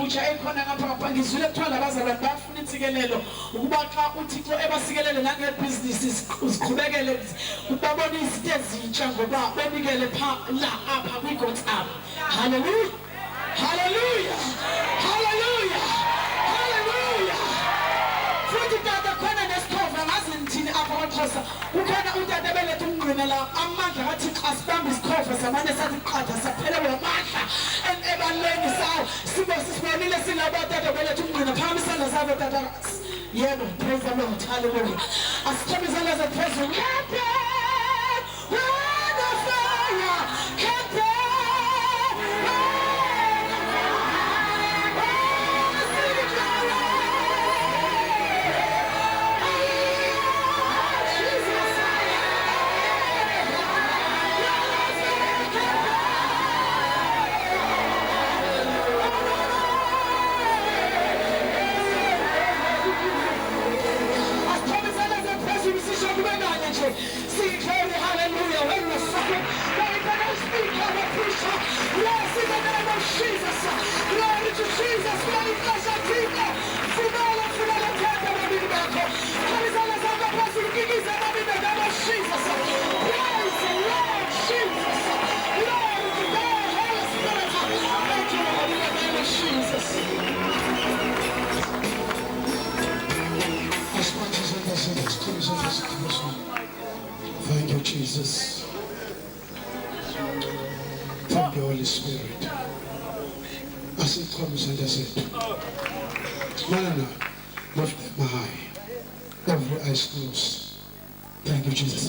entsha ekhona ngapha ngapha ngizwile kuthiwa labazalwane bafuna insikelelo ukuba xa uThixo ebasikelele nangebhizinisi siqhubekele babone izinto ezintsha ngoba benikele la apha kwi-God's Arm. Hallelujah, hallelujah, hallelujah, hallelujah. Futhi tata khona nesikhova ngazi ngithini apha kwaXhosa ukhona utata belethe umngqina la amandla kaThixo asibambe isikhova samane sathi qatha saphelelwe amandla ebaleni sawo sibonile silabo tata belethe umngqina phambi isandla sabo tata. Yebo, praise the Lord, hallelujah. Asithembe izandla zethu phezulu. Hallelujah. When we suffer, we cannot speak of a preacher. Yes, in the name of Jesus. Glory to Jesus. Glory to Jesus. Finale, finale, tete, baby, back. Hallelujah. Zanga pasi, kikiza, baby, the name of Jesus. Praise the Lord Jesus. Glory to God, Holy Spirit. Thank you, Lord, in the name of Jesus. As much as I can say, let's close on this person. Thank you, Jesus. Thank you, Holy Spirit. As it comes and as it. No. Lift them high. Every eyes closed. Thank you, Jesus.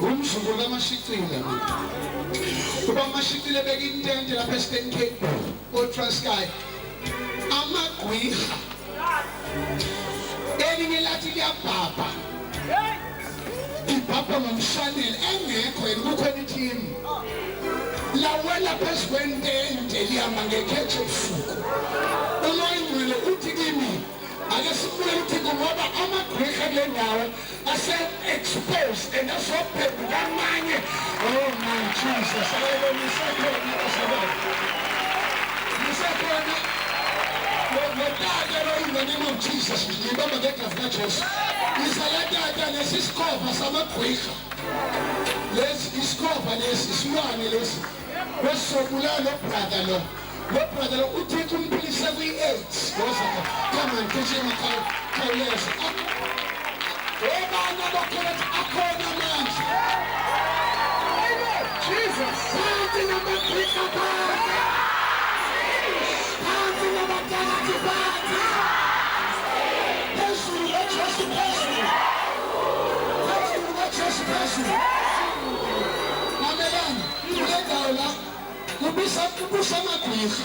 Umzukulu amashicila kuba amashicila beka intente lapha eStern Cape oTranskei amagwiha elinye lathi liyabhabha ibhabha ngomshaneli engekho yena kukhona ithini lawela phezu kwentente lihamba ngekhethi ebusuku umoyingcwele uthi kimi ake sibuye uThixo ngoba amagwiha kule ndawo ase-exposed and asophenduka amanye. Oh my Jesus, nisekhona basebenza nisekhona lotata lo in the name of Jesus ngibamba ngegazi kaJesu isalatata lesi isikhova samagwiha lesi isikhova lesi isilwane lesi wesobulala lo brother lo uThixo umphilise kwi-AIDS ngoba come on kushe khawuleza ebana bakholwa akhona manje Jesus phansi namagwiha phansi nabathathu phansi phezulu kaJesu phezulu mamelana kule ndawo la kubusa amagwiha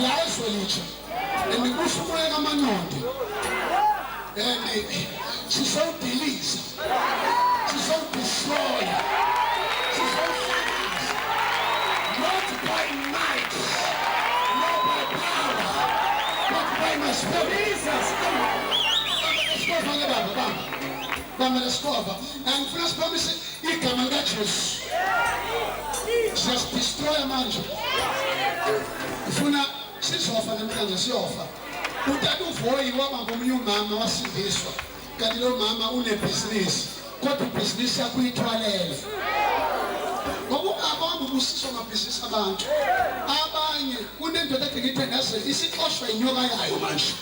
la ezolitsha andikubusa umoya kaManondo and sizodiliza sizodestroya sizofakaza not by might Scofa ke baba. Bamba lescofa. Angifuna siphamise igama lika Jesu. Just destroy manje. Ufuna sizofa namhlanje siyofa. Utata uVoyi waba ngomnye umama wasindiswa. Kanti lo mama unebusiness. Kodwa ibhizinisi yakho uyithwalele. Ngokungabamba ubusiswa amabhizinisi abantu. Abanye kunendoda ekhethe ngase isixoshwa inyoka yayo manje.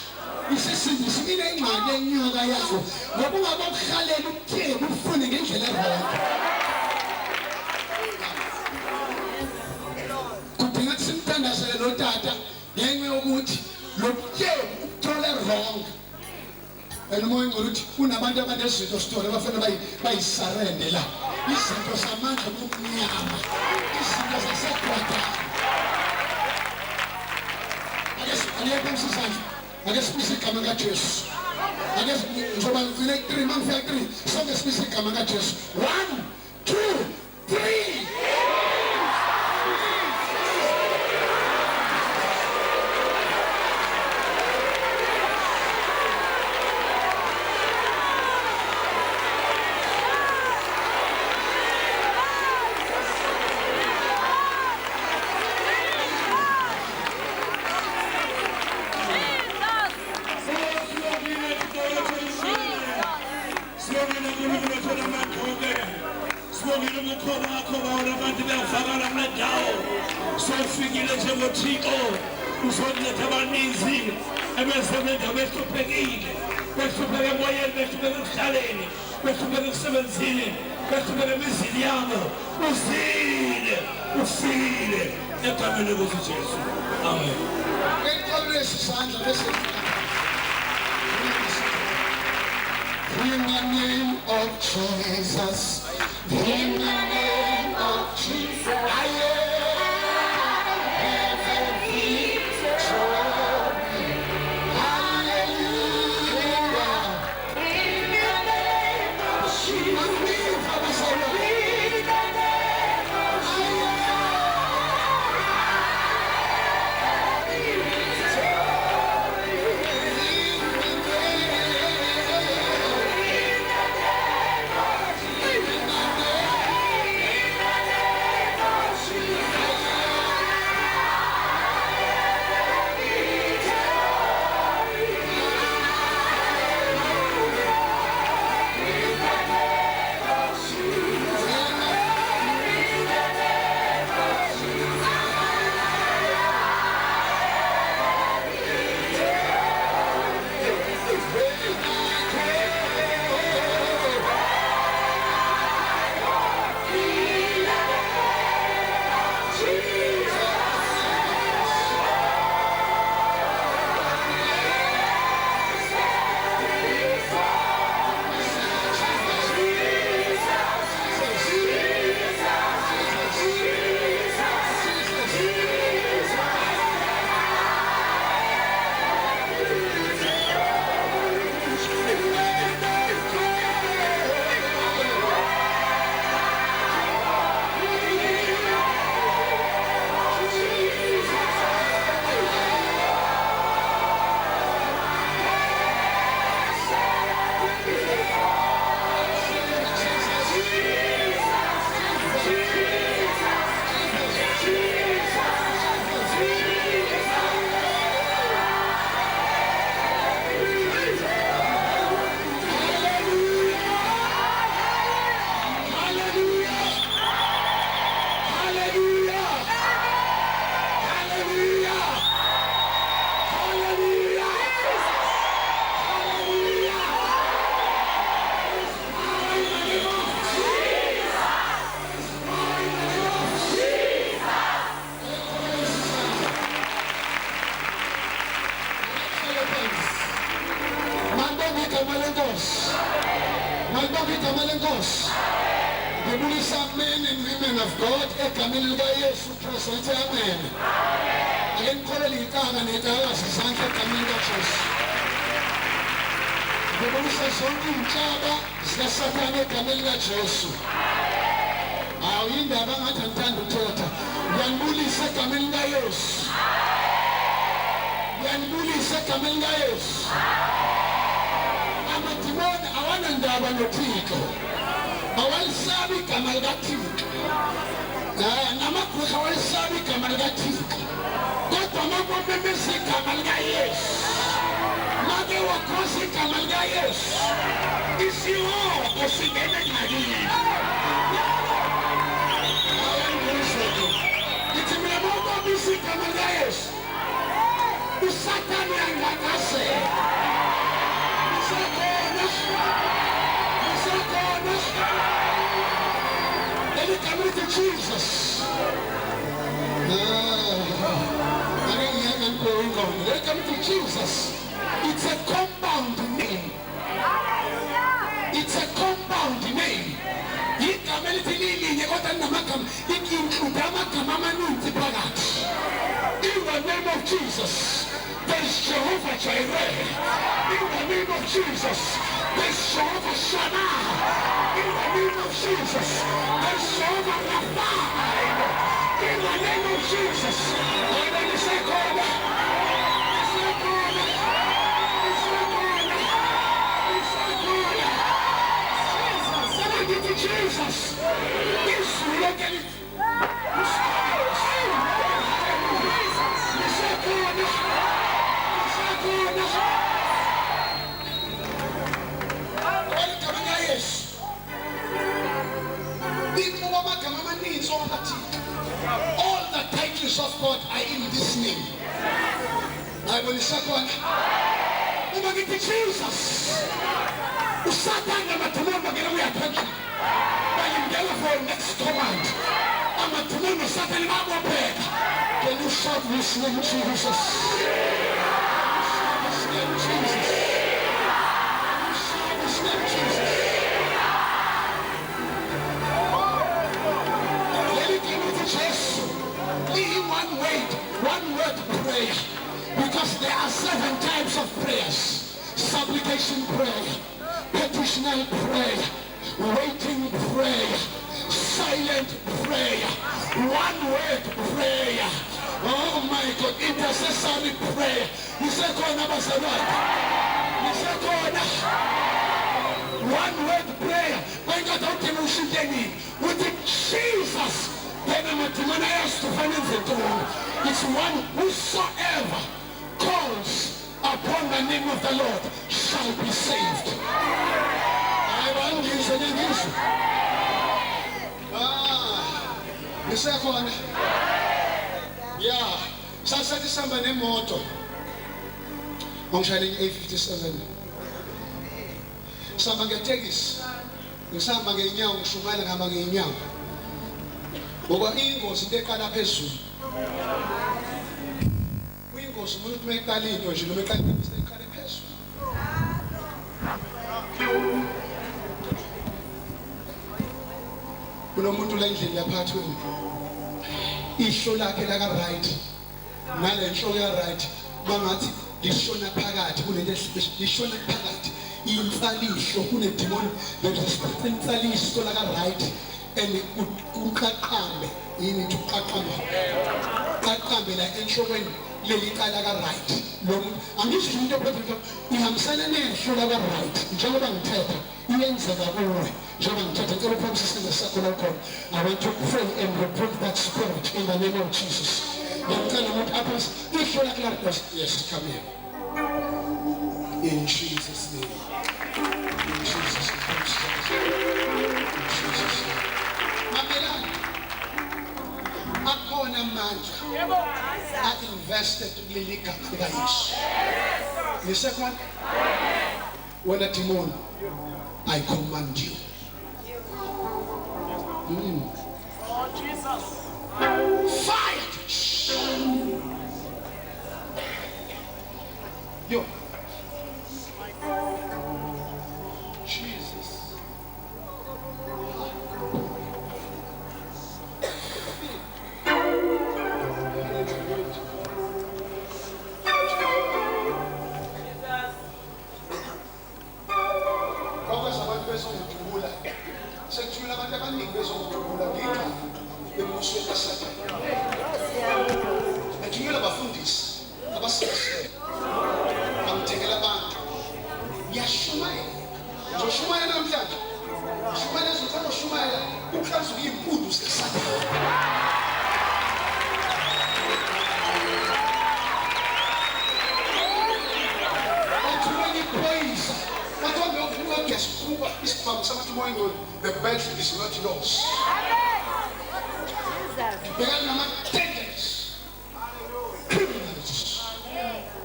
Isisindisi inengxaki yenyoka yayo. Ngokungaba ukuhalela ukutheba ufune ngendlela eronke. Kudinga simthandazele lo tata ngenxa yokuthi lo butheba ukuthola wrong. Umoya ngicela ukuthi kunabantu abanezinto sithole bafanele bayisarende la. Izinto zamandla kumnyama. Izinto zasegwada. Ake sisanje. Ake sibise igama likaJesu. Ake njoba ngile 3 mangifika 3 sonke sibise igama likaJesu. 1 2 3 Sofikile njengoThixo uzoletha abaninzi abesebenza behluphekile behlupheke emoyeni behlupheke ekuhlaleni behlupheke ekusebenzini behlupheke emizini yabo ufile egameni likaJesu. Amen. In the name of Jesus. In the name of Jesus. I have a victory. Hallelujah. In the name of Jesus. In the name of men and women of God, egameni likaYesu Kristu lithi amen. Ake nikholele inkanga netakazi izandla egameni likaJesu. Ngibonisa zonke iy'nhlaba zikaSathane egameni likaJesu. Hawu indaba ngathi angithanda ukuthetha. Ngiyanibulisa egameni likaYesu. Ngiyanibulisa egameni likaYesu. Amadimoni ndaba noThixo awalisabi igama likaThixo namagqwetha awalisabi igama likaThixo kodwa makomemeza igama likaYesu make wakhosa igama likaYesu isihoko singene ngakini ngithi mina makomisa igama likaYesu uSathane angakasela Welcome to Jesus. Welcome to Jesus. It's a compound name. It's a compound name. Igama lithi kodwa namagama include amagama amaninzi phakathi. In the name of Jesus, there's Jehovah Jireh. In the name of Jesus, there's Jehovah Shammah. In the name of Jesus, there's Jehovah Rapha. In the name of Jesus, and then it's like Jesus. Yes, look at it. All the titles of God are in this name. I will second. Jesus. Usathane amathumbu ngeke uyaphendula. Bayingena for next command. Amathumbu usathane babopheka. Can you shout this name Jesus? This name Jesus. This name Jesus. One word prayer, because there are 7 types of prayers: supplication prayer, petitional prayer, waiting prayer, silent prayer, one word prayer. Oh my God, intercessory prayer. One word prayer. With Jesus. It's one whosoever calls upon the name of the Lord shall be saved. Yeah, sasathi sihamba nemoto ngishayela i-A57 sihamba ngetekisi ngisahamba ngeenyawo ngishumayela ngihamba ngeenyawo ngoba ingozi into eqala phezulu kuyingozi umuntu meqala into nje noma eqala iqale phezulu kunomuntu la endlini lapha kwenu ihlo lakhe laka right nale nhlo ya right bangathi lishona phakathi kunento lishona phakathi insalisho kunedemon insalisho laka right and uqaqambe yini uqaqambe la enhlokweni leli qala ka right lo angisho into ephezulu ihambisana nehlo laka right njengoba ngithetha iyenzeka kuwe njengoba ngithetha ngicela uphakamisa isandla sakho lapho. I want to pray and rebuke that spirit in the name of Jesus. Ngicela ukuthi apha ihlo laka right. Yes, come here. In Jesus' name. In Jesus' name. In Jesus' name. Mamelani akhona manje a-invested kuleli gama likaYesu. The second, when a demon, I command you. Fight. Yo. Jesus. Sekuthula abantu abaningi bezokujubula ngenxa yembusweni kaSathane. Ethumela abafundisi abasebenzile bamthekela abantu yashumayela Ngizoshumayela namhlanje. Shumayela sothanda ushumayela ukhazi uyimpundu sesathana. Praise. But don't know guess who is from something going on. The battle is not yours. Began number tenders, criminals,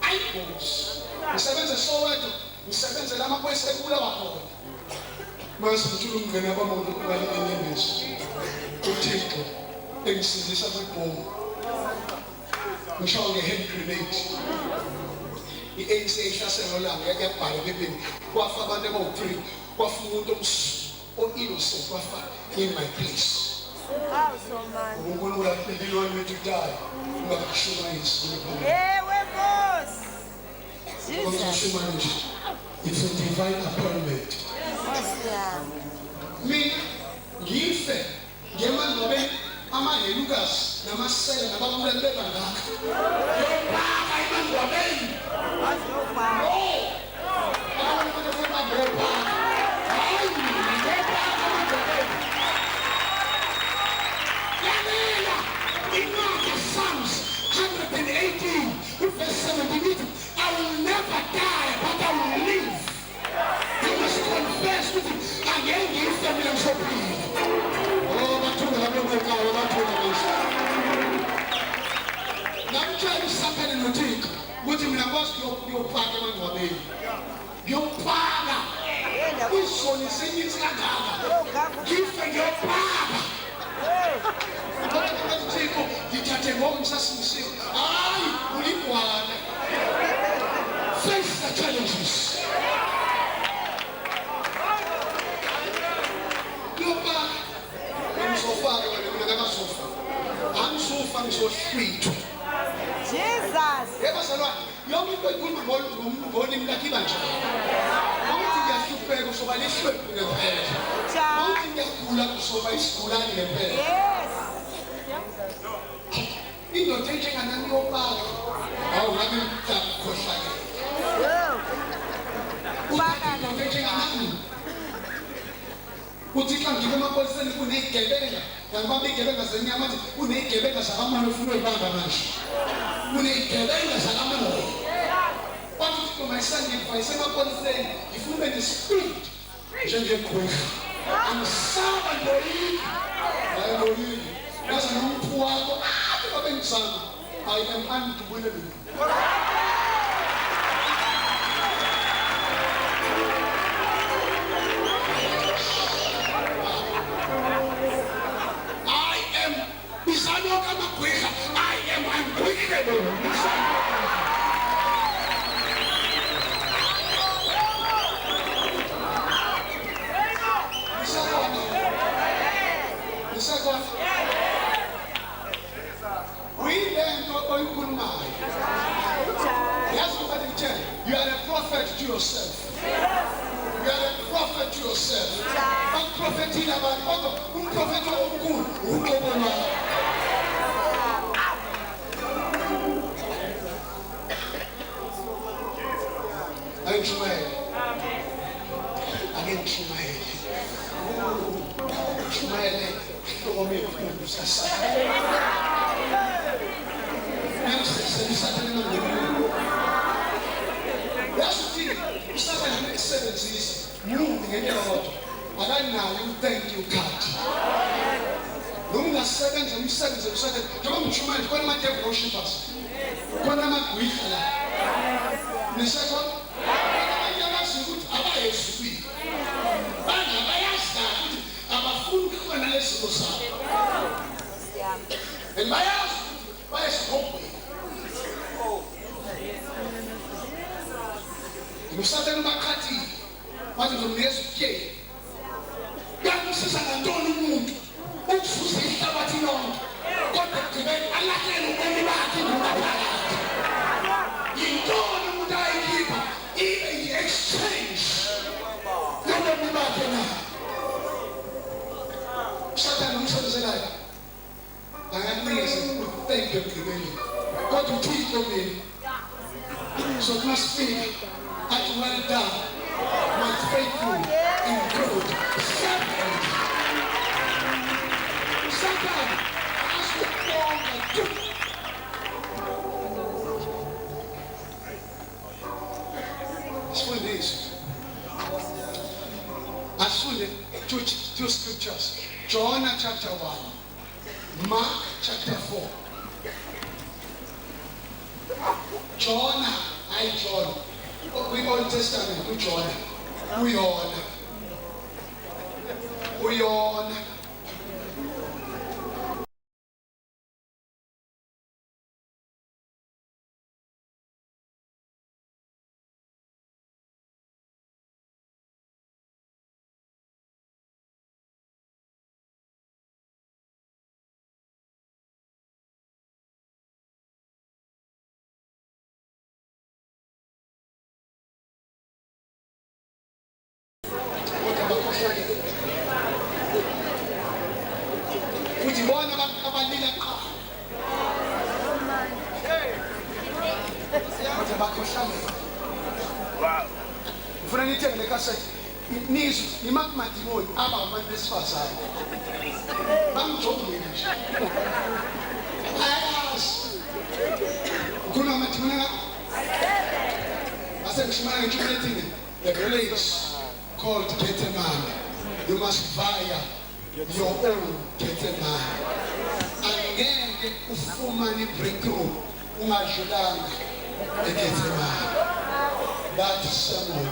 idols. The seventh is so right. The seventh is Lama Boy said, Ula. Most of you can never move to any enemies. To take things in this other home. We shall get hand grenades. I-ANC ihlasela olanga yakubhala bebeni kwafa abantu abawu3 kwafa umuntu o-innocent wafa in my place. uNkulunkulu aphindile wami to die ungakushumayisi Jesus. It's a divine appointment. Mina ngife ngemandlobeni amaHelukas namasela nababulali bebangaka yobaba emandlobeni. Psalms 118 verse 17. I will never die, but I will live. You must confess with him. Again, give them and so please. Oh, but you have no power, not to now try to something in the drink. What you mean was your partner on your baby. Your partner. Whose son is singing Skagala. Give them your partner. Face the challenges. Your back. I'm so far away. I'm so far. I'm so sweet. Jesus. Young people couldn't hold him like he was. Mounting their super so by this way. Mounting their cooler so by school and the bed. Yes. In your taking an annual bag. Oh, let me tap Koshaka. Taking an annual. Put it on, give him a person who need Quebec. And what they gave us a Yamati who need Quebec as a hammer of food bananas. Who need Quebec as a hammer. What is for my son if I say upon saying, if women is spirit, Jean Quick. I'm sound and believe. I believe. That's a new poor. I am unwilling. I am unquenchable. You are a prophet to yourself. You are a prophet to yourself. But prophet in about prophet of good. I'm Shumael. Again, Shumael. Shumael. That's the thing. You start at the next 70s, moving in your heart. And then now you thank you, God. Long as 7 and 7 and 7. Don't you mind? When am I take worshipers? When am I with her? The second, I ask you, I ask you. I ask that. I'm a fool when I listen to some. And my house, why is hope? You started Makati, what is the next day? God is an Antonio. Oops, who's the Tabatilon? What the Tibet, I like it when you are in the You don't die keeper, even the exchange. No one be back now. Satan, who says that? I am amazing. Thank you, God will teach me. So it must be. Well done, my faithful Asunde two scriptures. Jonah chapter 1, Mark chapter 4. Jonah, John. We Old Testament, Jonah. We on. Futhi bona abalila qha. Kodwa bakhohlane. Wow. Ufuna nithenge le cassette. Nizwe imakumadimoni aba abantu besifazane. Bangijongile nje. Ayazi. Ukhuluma madimoni na? Asengishimana ngithi the grace called Gethsemane. You must via your own Gethsemane. Angeke ufumane breakthrough ungadlulanga eGethsemane. That sermon,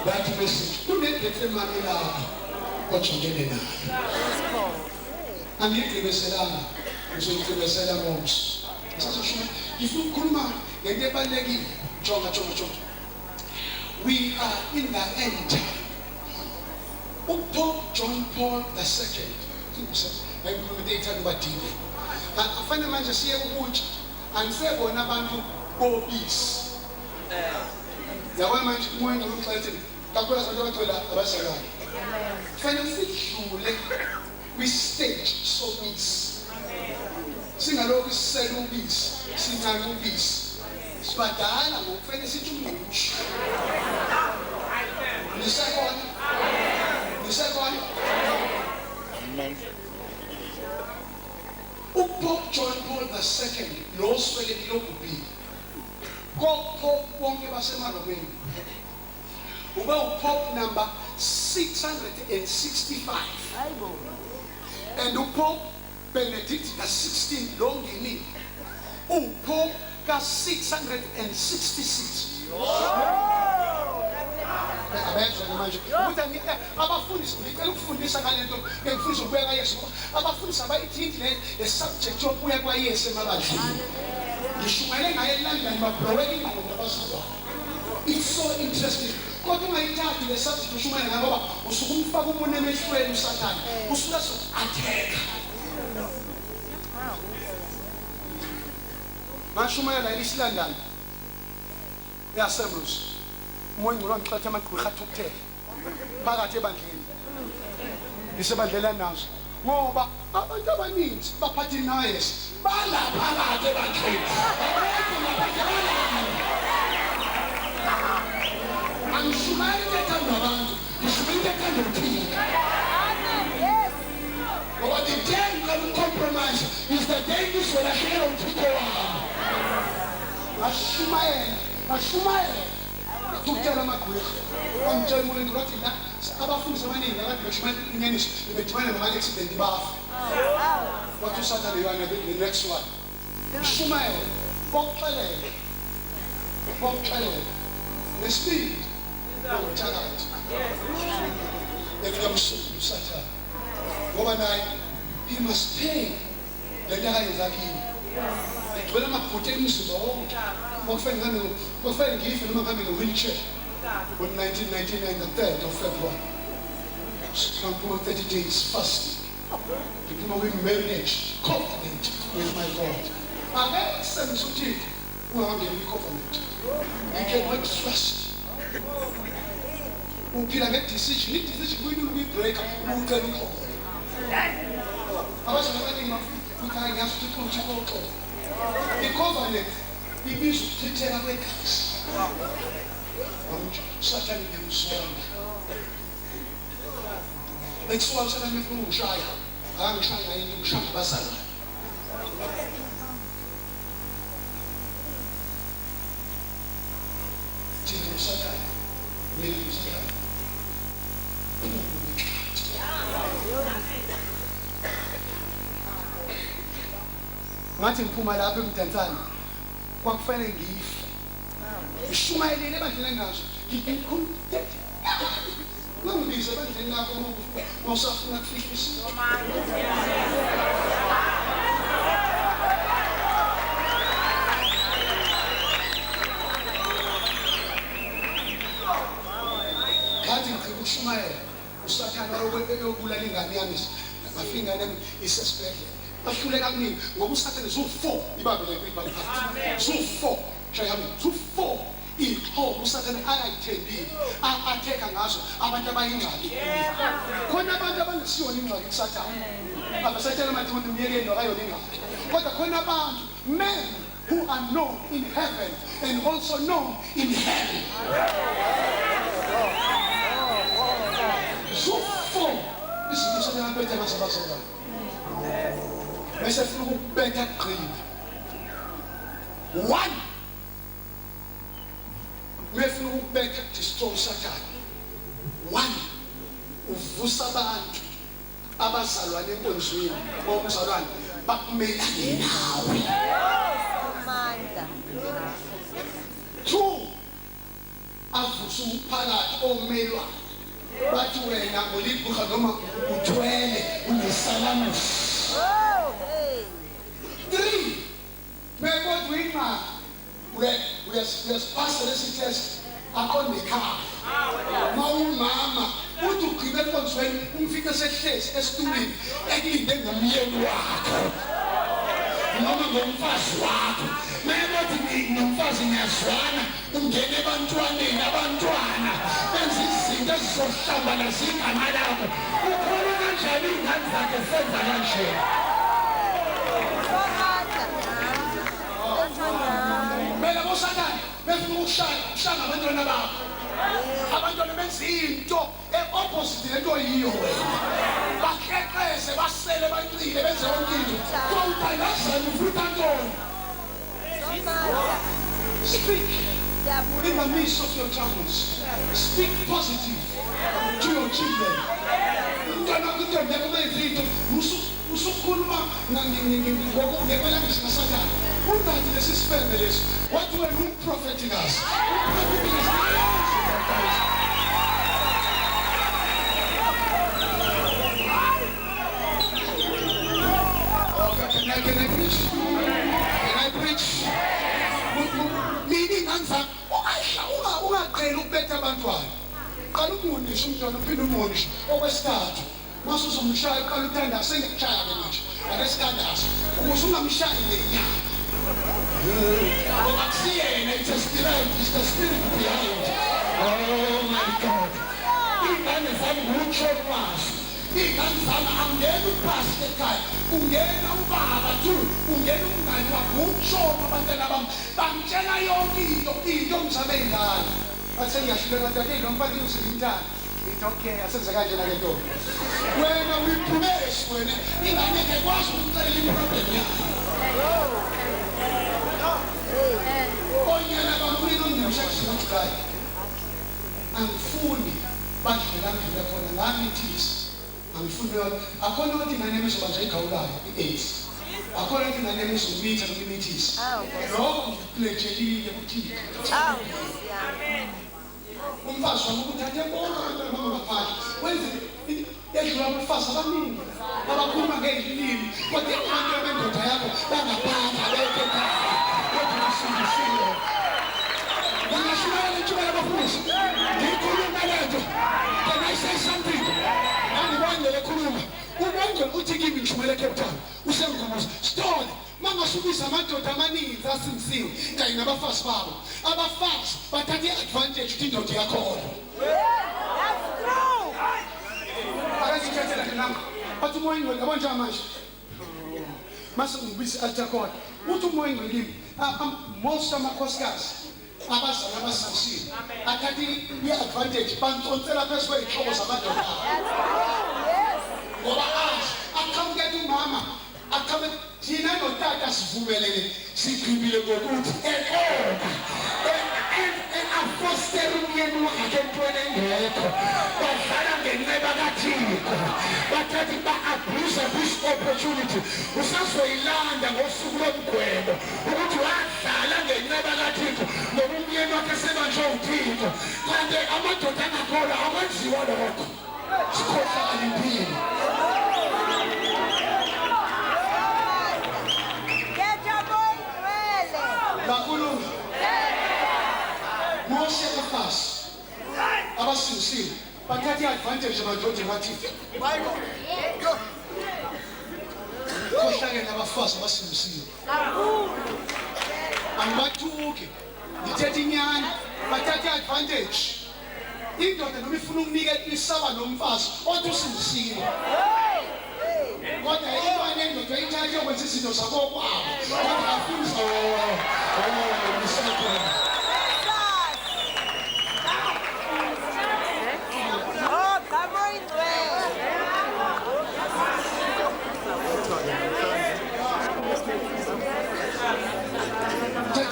that message, kune-Gethsemane lapha ojongene nayo. Angigqibeselanga, ngizogqibesela ngomso. Sasho ngifuna ngento ebalulekile. Jonga. We are in the end time. Pope John Paul II, ayimkhulumela ubadile. Afana manje siye ukuthi angisebona abantu bobisi. Yabona manje umoya ngomxathi kakhulu abantu abathola abasakani. Kufanele sidlule kwi-stage sobisi. Singalokhu sisela ubisi, sincane ubisi. Sibadala ngokufanele sithi umuthi. Nisekona. Pope John Paul II lo swelekile okubili. Ko-Pope bonke basemaromeni. Ube uPope number 665. And uPope Benedict XVI lo ngenile. uPope ka-666. Manje ukuthi abafundisi ngicela ukufundisa ngalento engifundisa ukubeka Yesu. Abafundisi abayithi le subject yokuya kwaYesu emabandleni. Ngishumele ngaye eLondon babhoweka ingqondo abasizwa. It's so interesting. Kodwa ungayithathi le subject ushumele ngayo ngoba usuke umfaka umuntu emehlweni uSathane. Usuka atheka. Mashumela la East London. Yasemrus. Umoya ngicela ngixathe amagqwirha athukuthele phakathi ebandleni isebandlela nazo ngoba abantu abaningi baphathi naYesu balaphakathi ebandleni angishumayeli ethanda abantu ngishumele ethanda uThixo. Ngoba the day you can compromise is the day uzolahlekela uThixo wakho. Ashumayela tukutshela amagwirha amtshela umuntu ukuthi la abafundisi abaningi abantu beshumela inyaniso bethimana nama-accident bafa. Wathi uSathane yona the next one. Shumayela bokuxelela nesibindi ngokuthakathi bekuyamsula uSathane ngoba naye he must pay le nto akayenza kini. Ngigcwele amaphutha emizimba wonke okufanele ngife noma ngihambe nge-wheelchair on 1999 the 3rd of February. Ngiphuma 30 days fasting. Ngiphuma kwi-marriage covenant with my God. Angeke senze uThixo ungahambeli kwi-covenant. You cannot trust. Uphila nge-decision. I-decision kuyilula ukuyibreaka ukucela uxolo. Abazali abaningi bafuthi hayi ngiyazi ukuthi uxolo. I-covenant ibizwa ukuchitheka kwegazi. uSathane ngiyamsonga. Bekusuka uSathane efuna ungishaya. Angishaya ngayo ngishaya abazali. Thina uSathane, mina uSathane. ngathi ngiphuma lapha eMdantsane kwakufanele ngife ngishumayelele ebandleni nazo ngibize ebandleni lakho mawusafuna kufihla isimo ngathi ngikushumayela usathana yokubulala ingane yami bafika ingane yami isesibhedlela bahluleka kuningi ngoba usathane zu4 ibambe le Bible zu4 shayami zu4 ihobo usathane ayayithembile atheka ngazo abantu abayingxaki khona abantu abangesiyona ingxaki kusathane abasathana mathundu umyekeni wakayona ingxaki kodwa khona abantu men who are known in heaven and also known in hell zu4 izinto sokuyampetha ngasabasebenza bese funa ukubetha qini 1 befuna ukubetha destroy Satan 1 uvusa abantu abazalwane enkonzweni bomzalwane bakumelane nawe Amanda. 2 avusa umphakathi omelwayo bathi wena ngolibhuka noma uthwele unesalamusi Oh, hey. 3 bekodwa inqa uyasipasa lesi test aqonde ekhaya mawumama uthi ugqibe enkonzweni umfike sehlezi esitulweni ekulinde ngomyeni wakho noma ngomfazi wakho mayekothi nomfazi ngiyazwana ungene ebantwaneni abantwana benza izinto ezizohlambalaza igama lakho ukhona kanjani iy'ngane zakhe senza kanje Bela boSathane befuna ukushaya abantwana bakho abantwana benza into opposite lento yiyo wena bakheqeze basele bacile benze yonke into kowutayazana ufuna ntoni speak in the midst of your troubles speak positive to your children umntwana kuntombi yakho mayizinto usukhuluma ngekwelangisha kaSathane ungathi lesi sifebe lesi wathi wena umprofethi ngaso Can I preach? Meaning answer ungaqhela ukubetha abantwana qala umunisha umntwana uphinde umunisha okwesithathu mase uzomshaya qala uthanda sengikushaya ke manje akesithandazo ukuze ungamshayi ngenyama ngoba kusiyena it's a spirit, it's the spirit behind. Oh my God, ingane zami ngutsho kwazo ingane zami angena upastor ekhaya ungena ubaba tu ungena umngane wakho utsho abantwana bami bangitshela yonke into mzabe ingane base ngiyashileka kanti lo mfana usemntana it's okay asenze kanje na lento wena uyiphumesi wena ingane ngekwazi ukucela iproblem yakho onyana bamulilo ngiyashakuzwa angifuni badlela ngile khona nami thisi angifuni akhona ukuthi ingane ezobanjwa igawulayo i-AIDS akhona ukuthi ingane ezomitha nokumithisa lokho ngikulethelile kuthini Amen. umfazi wami ukuthathe bonke abantwana bami ngaphandle wenze yedlula abafazi abaningi abakhuluma ngezilimi kodwa abantu bendoda yakho bangaphandle abekho ekhaya kodwa usindisiwe ngingashumayela ithuba labafundisi ngikhuluma lento can I say something nangibangele khuluma ubangele uthi kimi ngishumayela eCape Town usengikhumbuza stone mangasubisa amadoda amaningi asinisiwe kanye nabafazi babo abafazi bathatha i-advantage ukuthi indoda yakhona That's true. akazithathela nami bathi umoya ingcwele yabo njengamanje mase ngibisa altar call uthi umoya ingcwele most amakhosikazi abazali abasasile athatha i-advantage bantsonsela phezu kwey'hlobo zamadoda ngoba akamukela umama thina notata sivumelene sigqibile ngokuthi afostela umyeni wakhe entweni engekho badlala ngenxeba kaThixo bathatha ba-abuse opportunity usazoyilanda ngosuku lomgwebo ukuthi wadlala ngenqeba kaThixo ngoba umyeni wakhe sebanjwe uThixo kanti amadoda angakholwa akwenziwa lokho sikhohlakala impilo. Get your boy ready. Bakulunga Mose abafasi abasindisiwe bathatha i-advantage amadoda bathi kohlakele abafazi abasindisiwe angibathuki ngithetha inyani bathatha i-advantage indoda noma ifuna ukunikela isaba nomfazi othi usindisiwe kodwa intwana endoda ayithathe yokwenza izinto zakokwabo kodwa afuni Oh, come on,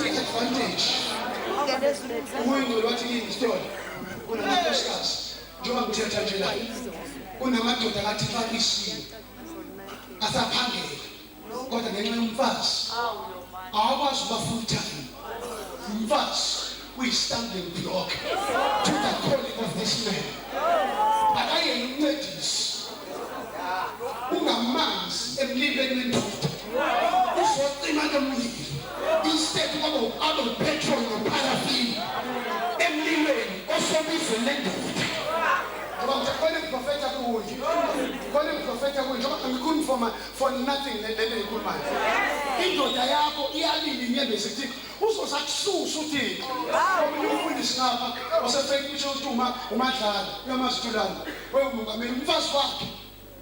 take advantage. Uyingcwele wathi yini isitori kunamakhosikazi njengoba ngithetha nje la kunamadoda akathi xabisiwe asaphangela kodwa ngenxa yomfazi awakwazi ukuba full time. Umfazi uyi-stumbling block to the calling of this man. Akayena umncedisi ungamanzi emlilweni wendoda uzocima nomlilo instead abo petrol noparafini emlilweni osobizweni lendoda ngoba ngithakole ngiprofetha kuye kole ngiprofetha kuye njengoba angikhulumi for nothing lento eyikhulumayo indoda yakho iyalila inyembezi kuthi uzosakususa uThixo omunye umfundisi ngapha wasefake kusho ukuthi umadlala uyamazi uThulani wemungameli umfazi wakhe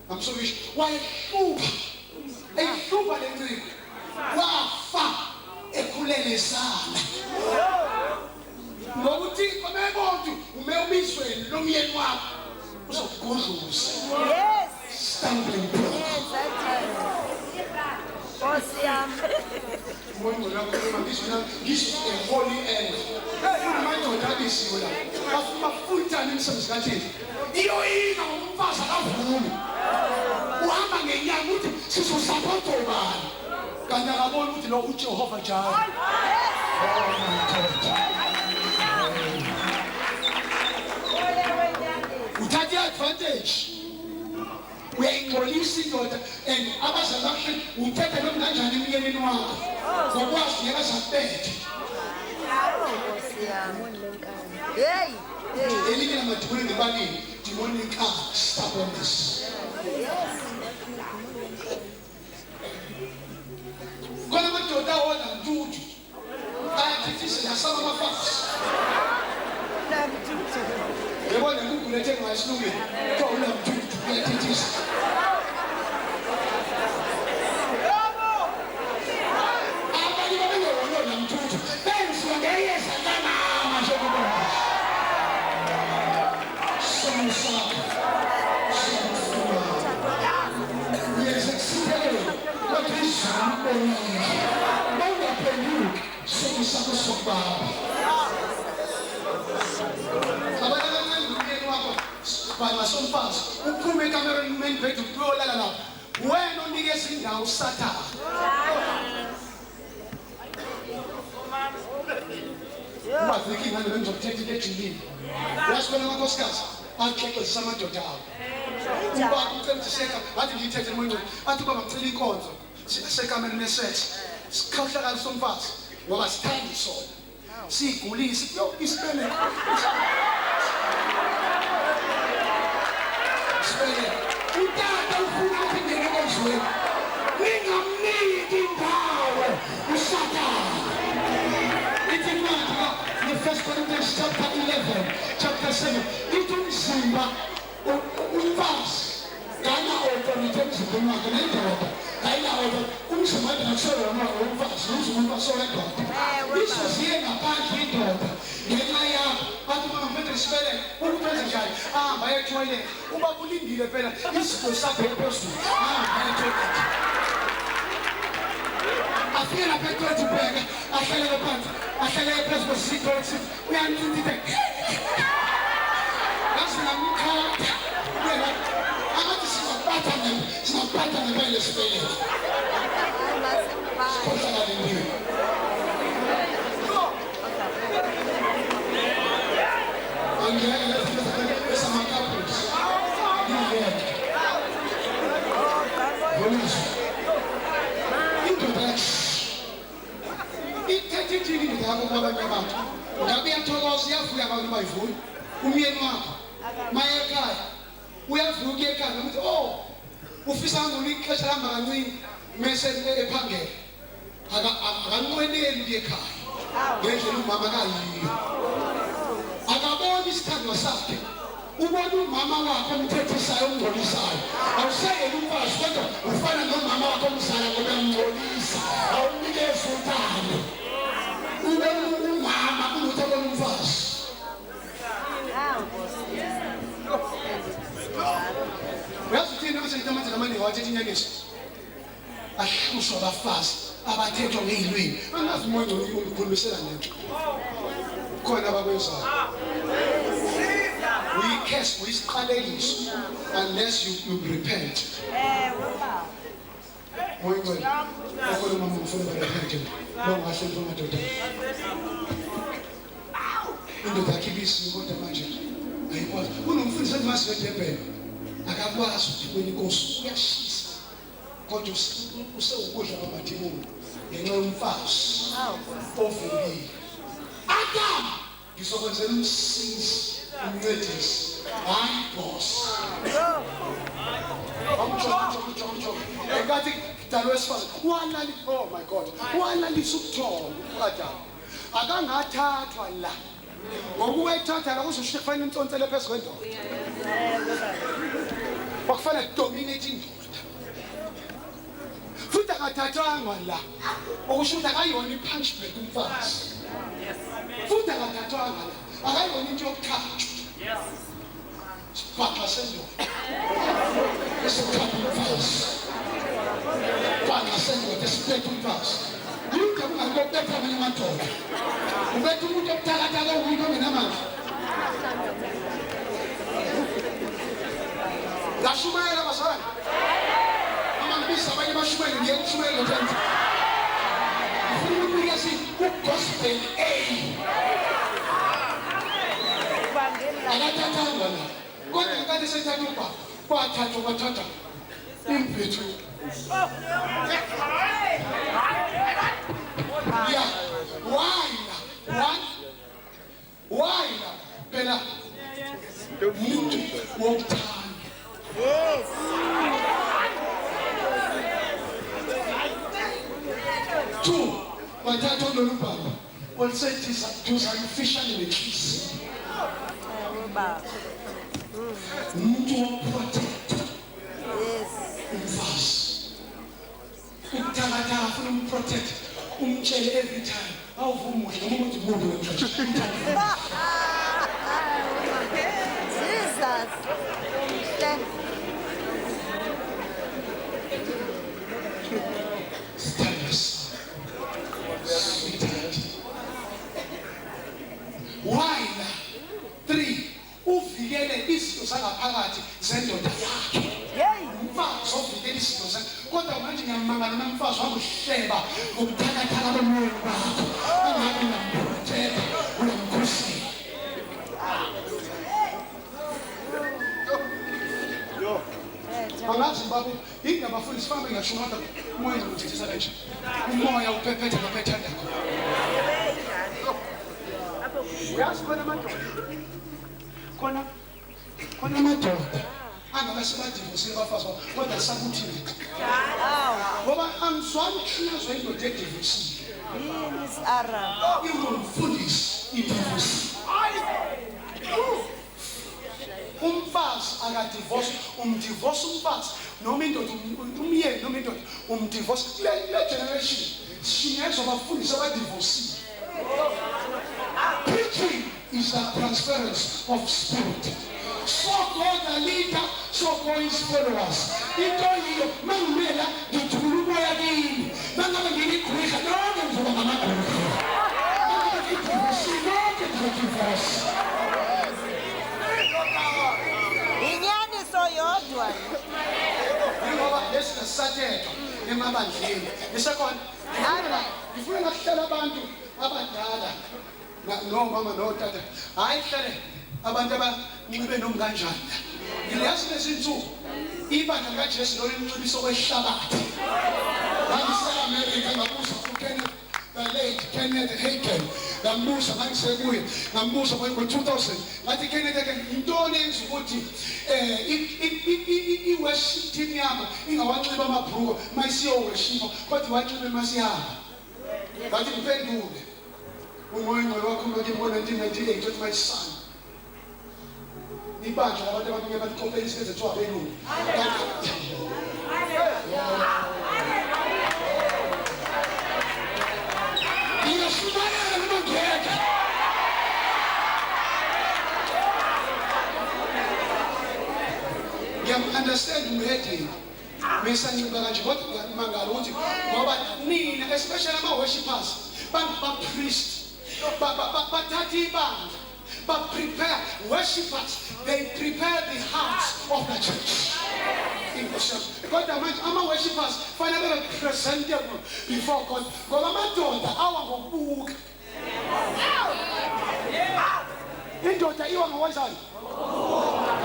amsokisho wayehlupha le nciko wafa ekhulelesana ngokuthi komebontu ume ubizweni lomyeni wakho uzokugodluza. Yes. Stumbling block. Yes, Ngisho holy end kunamadoda abisiwe la bafutana emsebenzini kaThixo iyoyika ngomfazi akavumi uhamba ngenyanga ukuthi sizosapota ubani kanti akaboni ukuthi lo uJehova njalo. Uthatha i-advantage uyayingcolisa indoda and abazali bakhe uthethe lo kanjani emnyeneni wakho ngokwazi ngeke azakubethe Hey. elinye lamadimoni ngebalini demonic stubbornness. Kona amadoda awona ntuthu ayathithise nasaba amafazi yabona inkukhu lethe ngasilungile kuthiwa unamthuthu uyathithisa abanye babengewona namthuthu benziwa ngeyeza kanama nje kubona somsaka uyezekusikelele kodwa izulu bonile bawungaphenduki sokusakho sokubaba basomfazi uphume ekamereni umeni bethu kuyolala lapho wena onikeza indawo usathane ungaviki ngane bengizokuthetha into ejulile uyasibona amakhosikazi axoxezisa amadoda awo ubaba ucela ukuthi seka ngathi ngiyithethe emoyeni athi ubaba ngicela inkonzo sekamereni lesethi sikhawuhlakala somfazi ngoba sithandi sona siyigulise isibene utata ufuna uphindele ekozweni ningamniki indawo usathane ithi incwadi nge-1 Corinthians chapter 11 chapter 7 ithi umzimba umfazi ngana authority emzimbeni wakhe nendoda ngayina authority umzimba wakhe nakusewona umfazi umzimba sowendoda isiziye ngaphandle indoda ngenxa yakho bathi uma ngiphethe isibeleko ukuthi wenze njani ahamba aye etoilet ubaba ulindile phela izinto sakho ephezulu ahamba aye etoilet afike lapha etoilet ubheka ahlelele phansi ahlelele phezu kwesitoilet uyancinithe ngasingamkhatha akathi singaphatha ngempela lesibeleko Hayi masimfake. konakale ndini angeke lesibe samakapus ngiyeke Oh, Gamoy. indoda ithethe ithini ngabo kwabanye abantu ngabe uyathokoza uyavuya abantu bayivuya umyeni wakho maye ekhaya uyavuya ukuya ekhaya ukuthi oh ufisa ngani ixesha lihamba kancane mase ephangela akanqweneli ukuya ekhaya ngendlela umama kayiyo akaboni isithandwa sakhe ubona umama wakho omthethisayo omngcolisayo awusayeli umfazi kodwa ufana nomama wakho omzala ngoba emngcolisa awunikeza uthando ubona umama kunokuthi abone umfazi uyazi uthini abasethi amazela amaningi awathethi inyaniso ahlushwa abafazi abathethwa ngey'lwimi angazi umoya ukhulumisela nento khona abakwenzayo uyikheso uyisiqalekiso unless you repent moya ngcwele okhona umama ngifuna barepente lo ngahle madoda indoda yakhe ibisi kodwa manje ayikwazi unomfundisi endimasi wedebheni akakwazi ukuthi kwena inkosi uyashisa kodwa usewukudla kwamadimoni ngenxa yomfazi ovukile Adam ngizokwenzela umsizi umncedisi hayi boss enkathi kudala wesifazane walali oh my god walalisa ubuthongo Adam akangathathwa la ngokuba ethatha la kuzoshiya kufanele intsonsele phezu kwendoda kwakufanele dominate indoda futhi akathathwanga la okusho ukuthi akayona i-punchback umfazi futhi akathathwanga la akayona into yokuthathwa Papa sendoda esikhathi umfazi Papa sendoda esikhathi umfazi yinto ungakubetha abanye amadoda ubetha umuntu obuthakathaka umuntu ongenamandla lashumayela bazalwane noma ngibiza abanye bashumayele ngiye kushumayela njenje ufuna ukunikeza ku-gospel akathathanga la kodwa ngenkathi sethatha ubaba kwathatha impethu ya why la phela umuntu wokuthanda Yes. two bathatha lolu baba olusethiza tuzalufishane nekhisi Baba. umuntu wokuprotecta Yes. umfazi ukuthakatha afuna umprotect umtshele every time awuvumuhle noma ukuthi umuntu wemfazi Jesus. status sweetheart why la three uvikele izinto zangaphakathi zendoda yakhe Yay. umfazi ovikela izinto zakhe kodwa manje ngiyamangala nomfazi wakuhleba ngokuthakathaka komoya wakho angabe unamprotect unamkhusela angazi babu yini abafundisi fana bengasho kodwa umoya uzokuthethisa kanje umoya uphephetha ngaphethanda uyazi khona amadoda khona amadoda angabe sebadivosile abafazi babo kodwa sakuthini ngoba angizwani ukuhlazwa indoda edivosile Yini is Arab. ingumfundisi idivosile umfazi akadivorce umdivorce umfazi noma indoda umyeni noma indoda umdivorce kule generation shinezwa abafundisi abadivosile preaching is a transference of spirit so God the leader so God his followers into yiyo mangimela ngithula umoya kimi mangabe ngiligqwika nonke ngizoba ngamagqwika mangabe ngidivosile nonke ngizodivorce Inyaniso yodwa. ngoba lesi nesathe umthetho emabandleni isekhona Amen. ngifuna ngakuhlela abantu abadala nomama notata hayi hlele abantu abanxibe noma kanjani ngiyazi lezinsuku ibandla likaJesu lolinxibiso kwehlabathi ngisela-America ngabuza uKenneth late Kenneth Hagin ngambuza mangisekuye ngambuza ngo-2000 ngathi Kenneth yintoni enza ukuthi i-worship team yakho ingawanxiba amabhruko mayisiyoworshipa kodwa iwanxibe masihamba ngathi ngiphendule umoya ngcwele wakhuluma kimi ngo-1998 uthi my son ibandla labantu abamnyama balikopela isikhathi ethiwa abelungu ngiyashumayela noma ngiyeka ngiyam-understand umhedeni mesanxiba kanje kodwa ngiyamangala ukuthi ngoba nina especially ama-worshippers ba-priest bathatha ibandla but-prepare worshippers they prepare the hearts of the church kodwa manje ama-worshippers fanele be-presentable before God ngoba amadoda awa ngokubuka indoda iwa ngokwenzani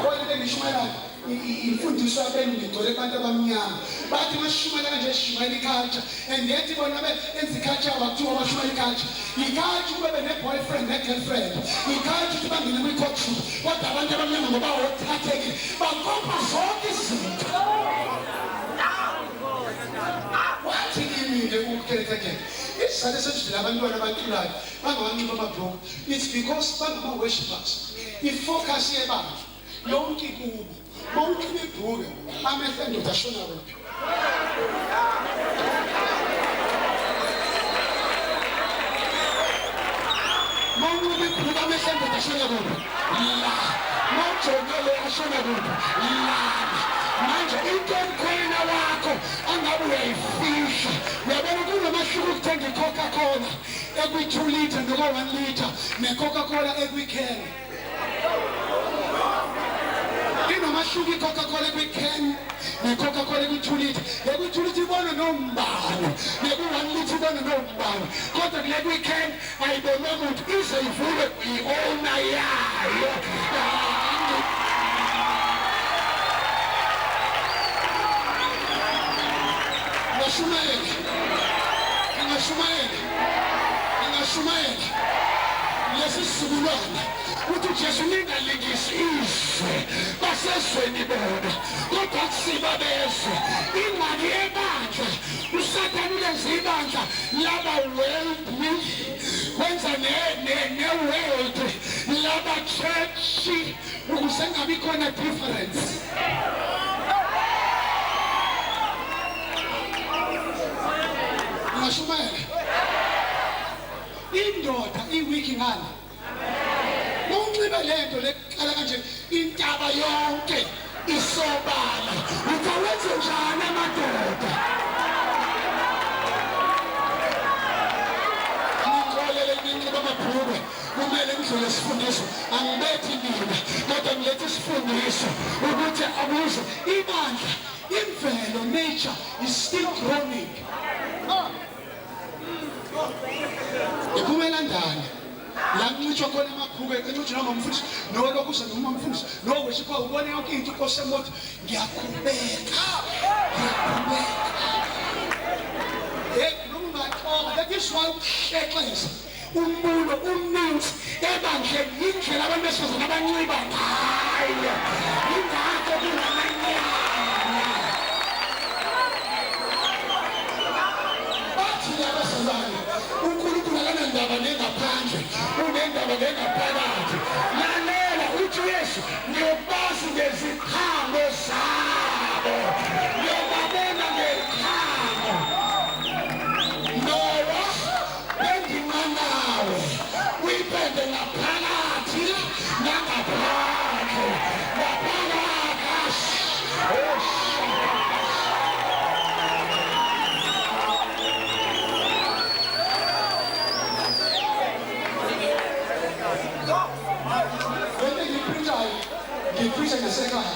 kodwa ngishumayelana imfundiso yabelungu igcwele abantu abamnyama bathi masishumayela kanje sishumayela iculture and yethi bona benza iculture wakuthiwa bashumayela iculture iculture ukuba bene-boyfriend ne-girlfriend iculture ukuthi bangene kwi-courtroom kodwa abantu abamnyama ngoba othathekile bakopa zonke izinto wathi kimi-ke ukukelekeke isizathu esithi labantwana abantulayo bangawanxiba amabhruku it's because bangama-worshippers ifocus yebandla yonke kubo bonke ibhruke amehlo endoda ashona kuphi bonke ibhruke amehlo endoda ashona kuphi la mawujongele ashona kuphi la manje into emkhwena wakho angabe uyayifihla uyabona kunomahluko ukuthenga i-Coca-Cola ekwi-2 litre noma 1 litre ne-Coca-Cola ekwi-can inomahluko i-Coca-Cola ekwi-can ne-Coca-Cola ekwi-2 litre ekwi-2 litre ibona nombalo nekwi-1 litre ibona nombalo kodwa kule kwi-can ayibonanga ukuthi ize ivule i-owner yayo ingashumayela lesi sizukulwane uthi uJesu ningalingisi izwe basezweni bona kodwa kusiba bezwe ingxaki yebandla usathane ulenza ibandla laba wealthy wenza ne-world laba church ukuze kungabi khona difference ingashumayela indoda iwiki ngani unxibe lento lekhala kanje intaba yonke isobala uzawenze njani amadoda ngixolele nginxiba amabhruku kumele ngidlule isifundiso angibethi mina kodwa ngilethe isifundiso ukuthi akuze ibandla imvelo nature is still growing iphumela ndani la kuncitshwa khona amabhruku encitshwa noma umfundisi nolokuza noma umfundisi noworshipper ubone yonke into inkosi emothi ngiyaqhubeka noma ungaxoka that is why ukuhleqeza umbulo umninzi ebandleni yindlela abantu besifazane abanciba ngayo ingakho kunamanyala bathi abasazane uNkulunkulu akanandaba nengaphandle unendaba nengaphakathi lalela uthi uYesu ngiyobazi ngezikhango zabo ngiyobabona ngekhango Noah benginqanawe uyipende ngaphakathi nangaphandle ngaphakathi ngiphrisha ngesekhaya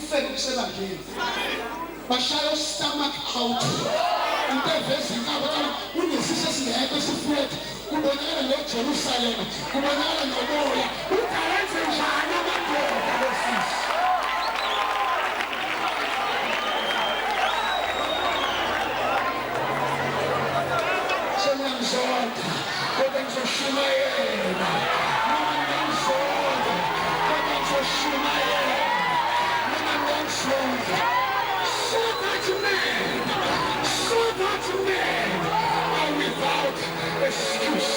ukufela kusebandleni bashaya stomach out into evezinqaba kana unesiso esingekho esifuthe kubonakala noJerusalem kubonakala nomoya udayenze njani amadoda lesisi Sonamzonda kodwa ngizoshumayela noma ngizonda kodwa ngizoshumayela noma ngizonda so that men are without excuse.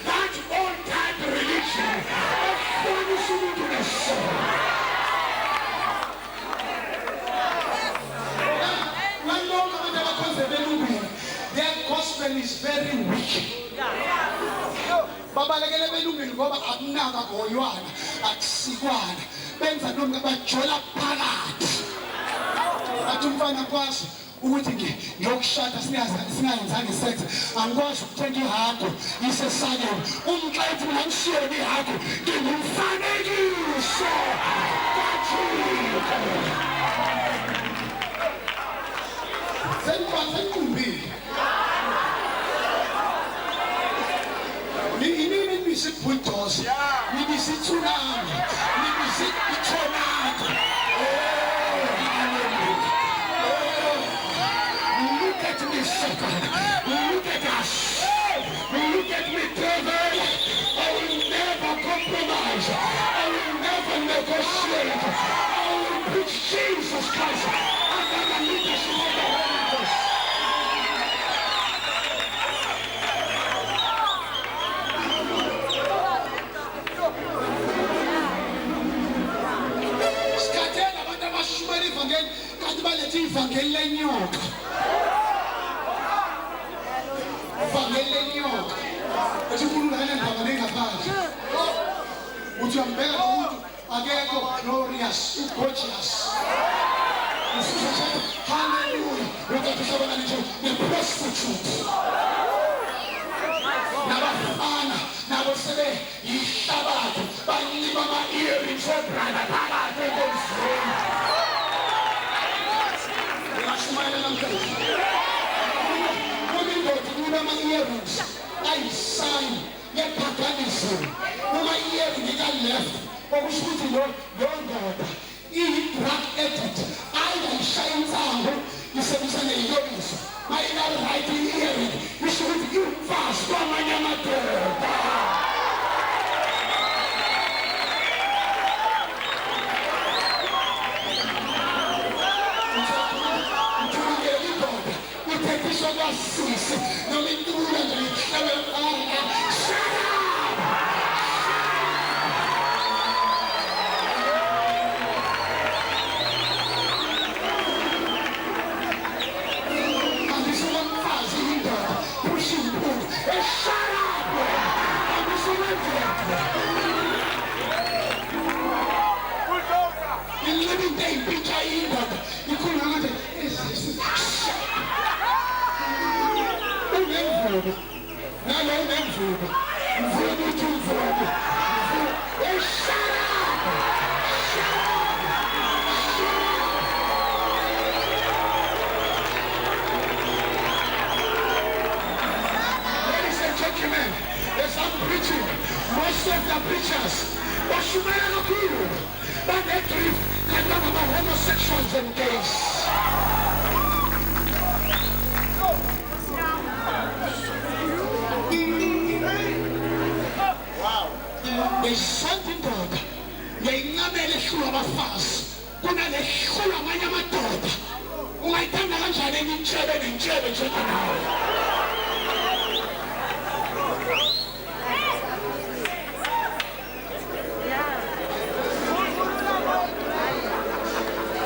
That old type religion their gospel is very weak. Babalekele belungini ngoba akunaka ngoywana akusikwana benza noma bajola phakathi athi umfana kwazi ukuthi ngiyokushada singayenzanga isex angikwazi ukuthenga ihako isesanyeni umxethi namshiyeni ihako ngimfanekiso kaThixo senqumbile Ini music puntos, ini music tsunami, ini music tornado. Look at me, Satan. Look at us. Look at me, devil. I will never compromise. I will never negotiate. I will preach Jesus Christ under the leadership of the Holy Ghost. Kanti balethe ivangeli lenyoka. Ivangeli lenyoka. Uthi uNkulunkulu ndaba ngaphandle. Uthi uyambeka umuntu akekho glorious, gorgeous. Ususa hallelujah. Ukathi sabona nje neprostitute. Nabafana nabo sebe yihlabathi banyiba ama-earrings obrana phakathi enkosini. Ama-earrings ayisign ye-paganism noma i-earring ika-left okusho ukuthi lo ndoda iyi-drug addict ayayishaya insango isebenzisa neyilobiso ma ika-right i-earring isho ukuthi iwumfazi kwamanye amadoda Sisi, no me dura, no me shut up! And this one fast, pushing, pull, shut up! And this one, the living day, bitch, I eat up. You couldn't have Now no name food. Food to food. Hey, shut up! Ladies and gentlemen, as I'm preaching, most of the preachers, what you may not do, but they can talk about homosexuals and gays. Ngisontindoda ngiyincamela ehlula abafazi kunalehlula amanye amadoda ungayithanda kanjani enye intshebe nentshebe njenganawe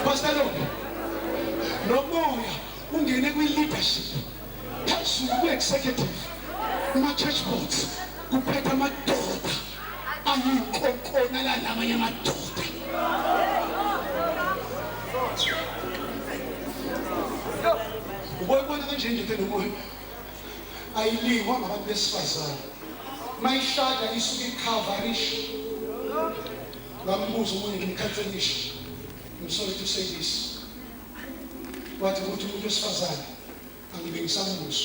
Pastor Lobo, lo moya ungene kwi-leadership phezulu kwe-executive kuma-church boards kuphethe amadoda ayinkonkona namanye amadoda. Ubona kanje indoda enomoya ayilingwa ngabantu besifazane. Mayishada isuke ikhavarish. Ngambuzo omunye ngimkhanselisha. I'm sorry to say this. Wathi ukuthi umuntu wesifazane angibe ngisambuzo.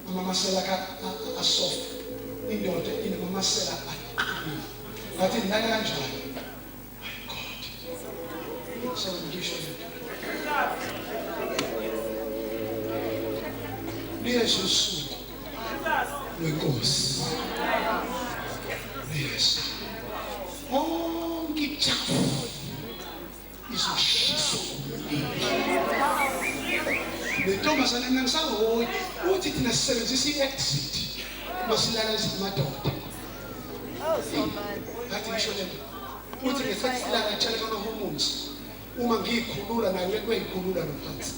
Amamasela ka soft. Indoda inamamasela aqinile. Wathi ndinaka kanjani? My God. So ngisho Yesu wenkosi. Yes. Ngijabu izoshiso. Lentombazane nangisahoyi uthi thina sisebenzisa i-exit masilala izimadoda. Ngathi ngisho lento. Uthi ngesikhathi silala tshela ama-hormones uma ngiyikhulula nayo kuyikhulula nophansi.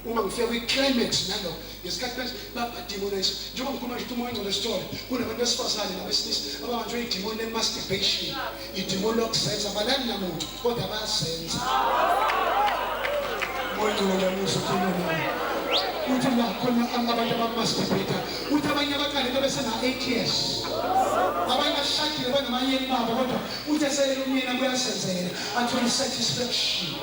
Uma ngifika kwi-climax nalo ngesikhathi bese babademonize njengoba ngikhuluma nje umoya ngcwele story kunabantu besifazane nabesilisa ababanjwe idemoni le-masturbation, idemoni lokuzenza balani namuntu kodwa bayazenza. Umoya ngcwele musa khuluma uthi la khona abantu abamasturbata uthi abanye abaqale bebesena-8 years abanye bashadile bangamayeni babo kodwa uthi eseyele umyeni kuyasenzela athole satisfaction.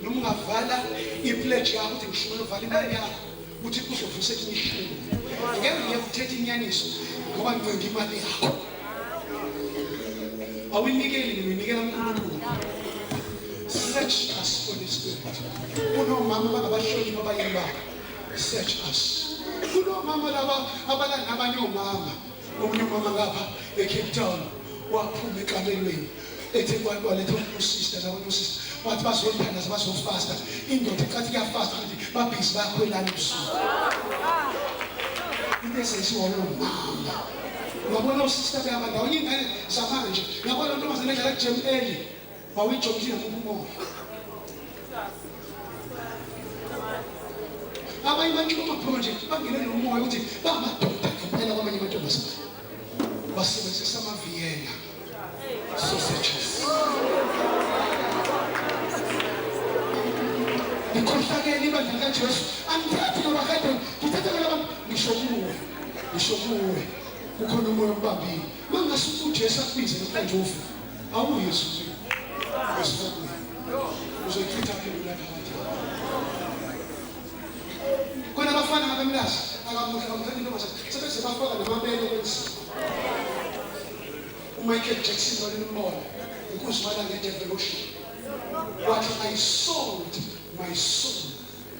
Noma ungavala ipledge yakho ukuthi ngishumele uvala imali yakho ukuthi uzovuse imishini. Ngeke ngiyakuthetha inyaniso ngoba ngicela imali yakho. Awunikeli ninikela uNkulunkulu. Search us, Holy Spirit. Kunomama bangabashoni babayeni babo. Search us. Kunomama laba abalana nabanye omama. Omunye umama ngapha eCape Town waphuma ekamelweni. Ethe kwaletha usister nabanye usister. Wathi bazothandaza bazofasta. Indoda ecathi kuyafasta ukuthi babhizi bayakhwelana ubusuku. Into esesiwona umama. Ngabona usister beyabandawo ingane zamanje ngabona untombazane edlala kujam early wawuyijobile ngokumoya. Abanye bantu baphuma nje bangene nomoya ukuthi bamadoda kuphela kwamanye amantombazane basebenzisa ama-Vienna sausages. Ngikhohlakele ibandla kaJesu angithethi ngoba kade ngithethe abantu ngisho kuwe ukhona umoya obambile mangasuthi uJesu akubize namhlanje ufu awuyesu esifakweni uzoyichitha phela phakathi kona abafana ngabemlazi akamuhle kamthandi intombazane sebese bafaka namabele kwensini. uMichael Jackson walimbona inkosi malanga eDevolution wathi I sold my soul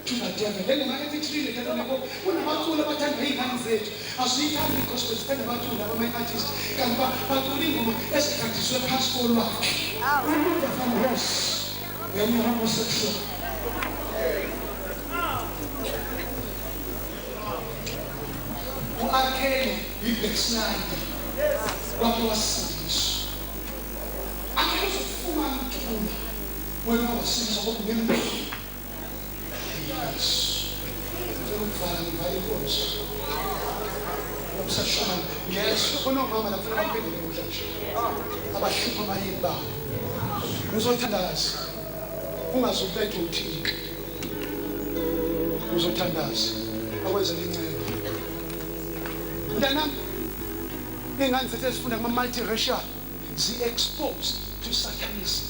to the devil. Then my every that on unabacula bathanda izingane zethu asiyithandi gospel sithanda abacula abama-artist kanti bacula ingoma ezikhanjiswe phansi kolwakhe. Umuntu from Ross when homosexual. U-Arkeli yi-backslider wake wasindiswa. Angeke uzofumana ukuthula wena wasindiswa kodwa ngempela. Ukufana ngivala inkonzo obseshana ngiyesho kunomama lapha baphendule namhlanje abahlupha abayeni babo uzothandaza ungazubetha uthixo uzothandaza akwenzele incebo mntanami ingane zethu ezifunda kuma-multiracial zi-exposed to satanism.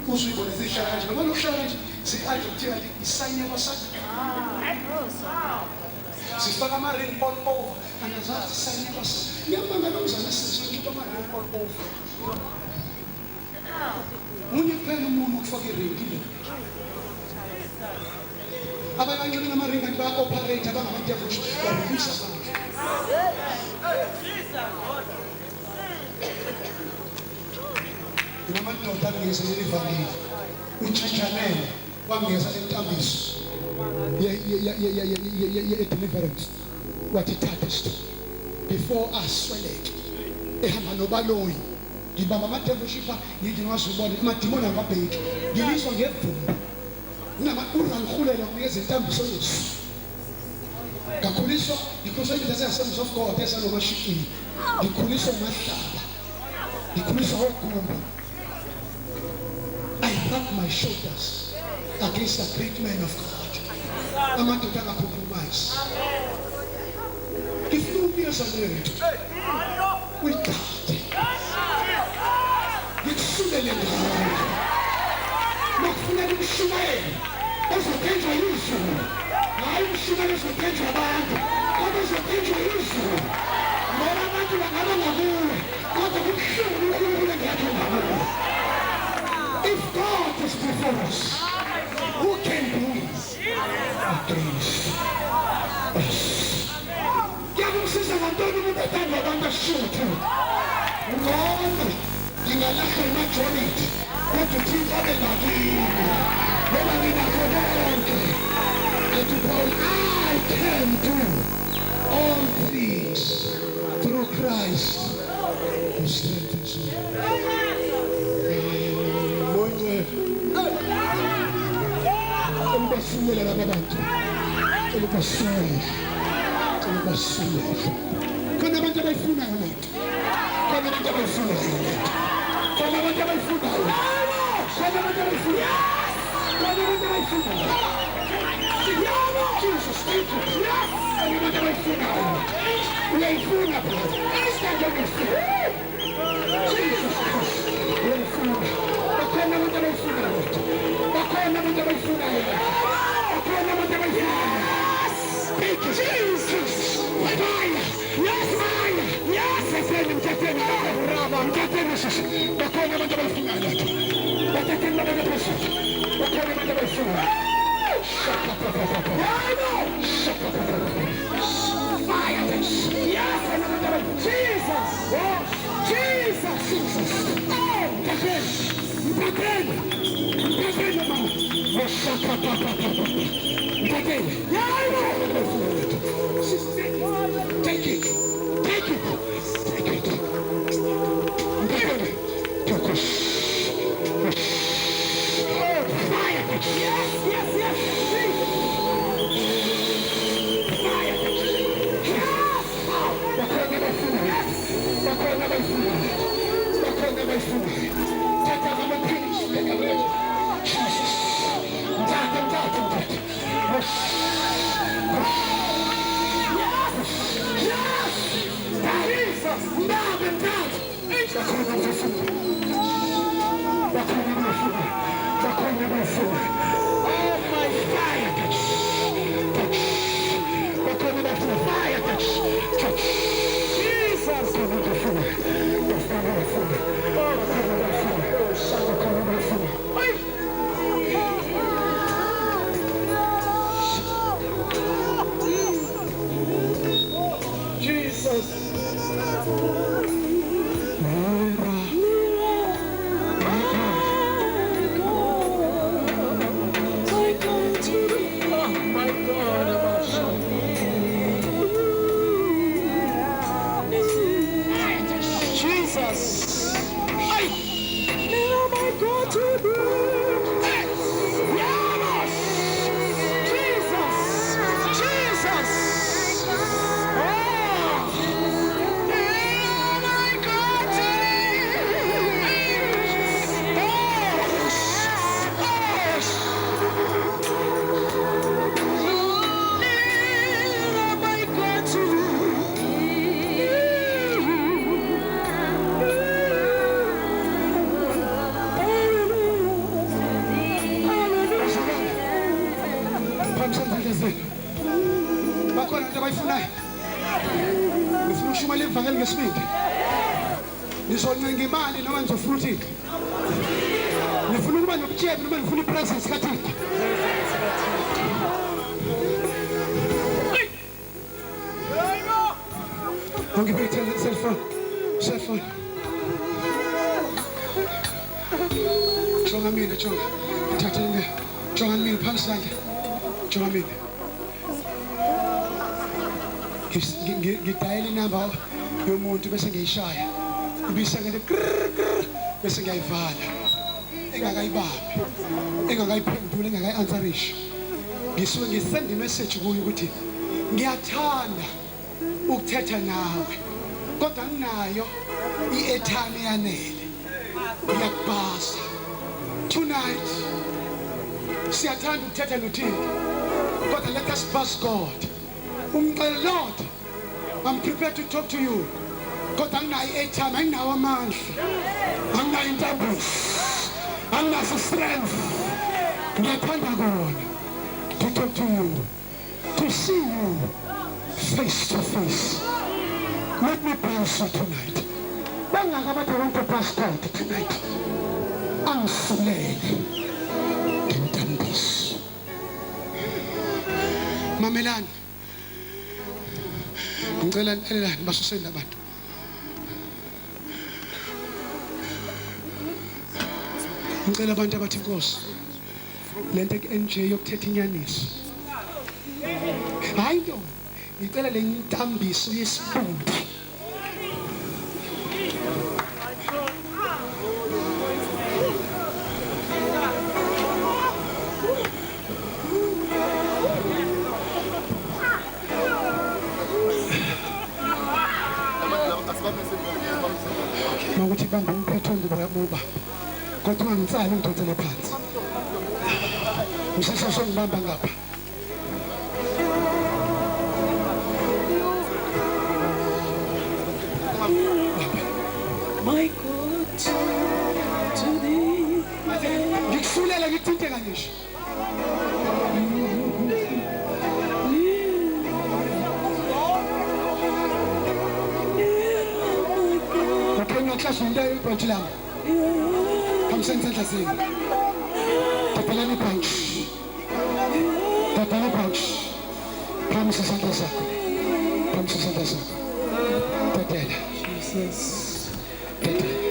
Uzuyibona zihlala kanje noma lokuhlala kanje zi-adopteka isayine kwaSathane zifaka ama-ring all over kanti azazi isayine kwaSathane. Ngiyabanga nomzane sisonke ama-ring all over munye kuphela umuntu ukufaka iring kilo abanye bancane namaringa ba-operate abangama-devils barelease abantu. Ngamadoda angezelela ivangeli utshintshanele wangeza entambiso ye-deliverance wathi thatha isithupha before asweleke ehamba nobaloyi ngibamba amadevoshipa ngithi ngiwazubone amadimoni angabheki ngiliswa ngevumba unangirhulela nginikeza intambiso yesu ngakhuliswa ngikhuliswa into zase-Assemblies of God esanomashikini ngikhuliswa umahlaba ngikhuliswa ogumba. I rub my shoulders against the great man of God. Amadoda angacompromise. Ngifuna ukuyeza lethu kwigadi ngikusulele ngayo nakufuneka umshumayeli ozophenjwa yizulu hayi umshumayeli ozophenjwa abantu kodwa ozophenjwa yizulu ngoba abantu bangaba ngakuwe kodwa kubuhlungu uNkulunkulu engekho ngakuwe. If God is before us, who can be against us? Ngiyakungisiza ngantoni umuntu ethanda abantu ashuthu ngona ngingalahla emajoniti kodwa uThixo abe nakini ngoba nginakho konke. Ethi Paul, I can do all things through Christ who strengthens me. Elibasulela laba bantu elibasulela khona abantu abayifunayo lento khona abantu abayifunayo lento khona abantu abayifunayo khona abantu abayifunayo khona abantu abayifunayo Jesus, thank you. Khona abantu abayifunayo uyayifuna brother stand on your feet. Jesus Christ uyayifuna bakhona abantu abayifunayo bakhona abantu abayifunayo bakhona abantu abayifunayo. Thank you, Jesus. Fire. Yes, fire. Yes, I'm getting Rama. I'm getting this. Bakhona abantu abayifunayo bathetheni abantu abayifunayo bakhona abantu abayifunayo. Fire. Yes, Jesus. Oh, Jesus. Jesus. Oh, take it. Fire. Yes. Bakhona into abayifunayo ngifuna ukushumayela ivangeli ngesibindi ngizoncenga imali noma ngizofuna uThixo ngifuna ukuba nobutyebi noma ngifuna ipresence kaThixo Awungiphe cellphone. Jonga mina, jonga. Thatha mina. Jonga mina phansi la. Jonga mina. Ngidayela inamba yomuntu bese ngiyishaya. Ibisengele bese ngiyayivala. Engakayibambi. Engakayiphendula, engakayi-answerish. Ngisuke ngisend imessage kuyo ukuthi ngiyathanda ukuthetha nawe. Kodwa nginayo i-airtime eyanele. Ngiyakubasa. Tonight siyathanda ukuthetha noThixo. Kodwa let us pass God. Lord, I'm prepared to talk to you. Kodwa nginayo i-airtime, anginawo amandla. Anginayo intambuzo. Anginaso strength. Ngiyathanda kona to talk to you. To see you face to face. Let me bless you tonight. Bangakabathi want to pass God tonight. Angisulele intambiso. Mamelani. Ngicela lalelani basuseni labantu. Ngicela abantu abathi Nkosi. Lento NJ yokuthetha inyaniso. Hayi nto. Ngicela le ntambiso yesibungu. Makuthi bamba umphetho ngoba kodwa ungangitsali ngidonsele phansi. Ngisasho ngibamba ngapha. My God, to thee. Ngikusulela ngithinte kangisho. Ngiyaklasha into ibhantshi lami. Kamseni isandla senu. Tapelani ibhantshi. Tapelani ibhantshi. Phamisa isandla sakho. Phamisa isandla sakho. Tatela. Jesus. Tatela.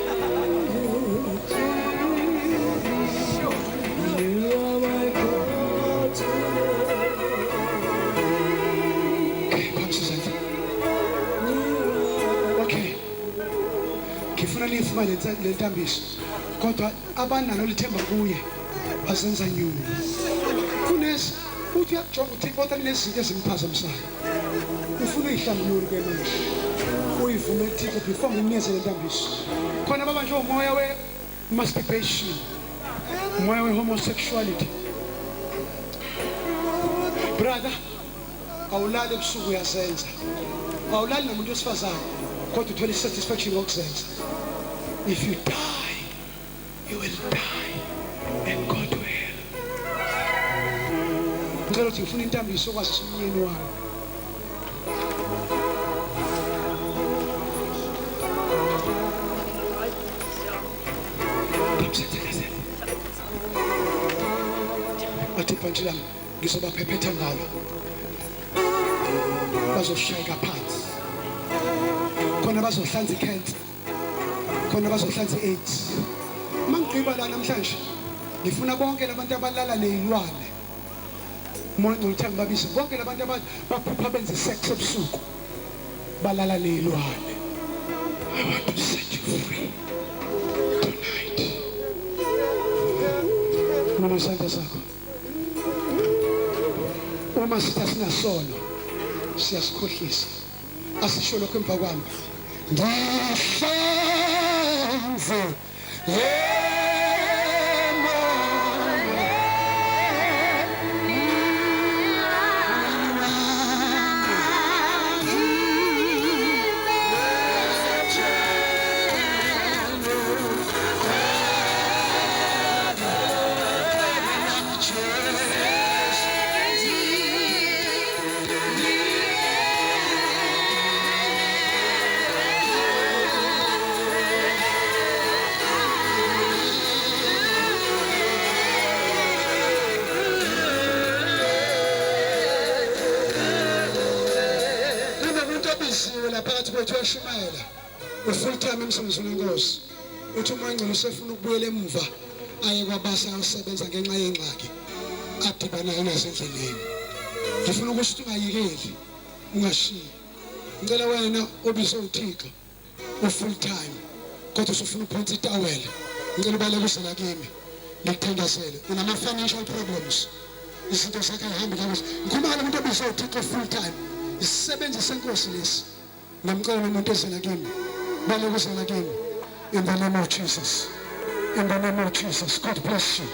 Ngifuna nifuma le ntambiso kodwa abanalo lithemba kuye basenza nyulo. Kunesi uthi uyajonga ukuthi kodwa kunezinto ezimphazamisayo. Ufuna uyihlambulule ke manje. Uyivume uThixo before ngimyeze le ntambiso. Khona baba nje umoya we masturbation. Umoya we homosexuality. Brother, awulali ebusuku uyasenza. Awulali nomuntu wesifazane kodwa uthola satisfaction ngokusenza. If you die, you will die and go to hell. Ngicela ukuthi ngifuna intambiso okwazi umyeni wami. Bathi ibhantshi lami ngizobaphephetha ngalo. Bazoshayeka phansi. Khona bazohlanza ikhensa. Khona bazohlanza i-AIDS. Mangigqiba la namhlanje ngifuna bonke labantu abalala nezilwane. Umoya ngithanga babisi bonke labantu abaphupha benze sex ebusuku balala nezilwane. I want to set you free tonight. Mama santa sakho. Uma sinasono siyasikhohlisa. Asisho lokho emva kwami. Ngihlanze owaziwe la phakathi kwethu uyashumayela ufull time emsebenzini wenkosi uthi umoya ongcwele usefuna ukubuyela emuva aye kwabasa ayosebenza ngenxa yengxaki adibanayo nazo endleleni. Ngifuna ukuthi ungayekeli ungashiyi. Ngicela wena obizwe uThixo ufull time kodwa usufuna ukuphonsa itawela. Ngicela ubaleke usela kimi ngikuthandazele unama financial problems izinto zakhe ahambe kakuhle. Ngikhuluma ngalo muntu obizwe uThixo full time isisebenzi senkosi lesi. Ngicela umuntu ezela kimi baleke usela kimi in the name of Jesus. In the name of Jesus. God bless you.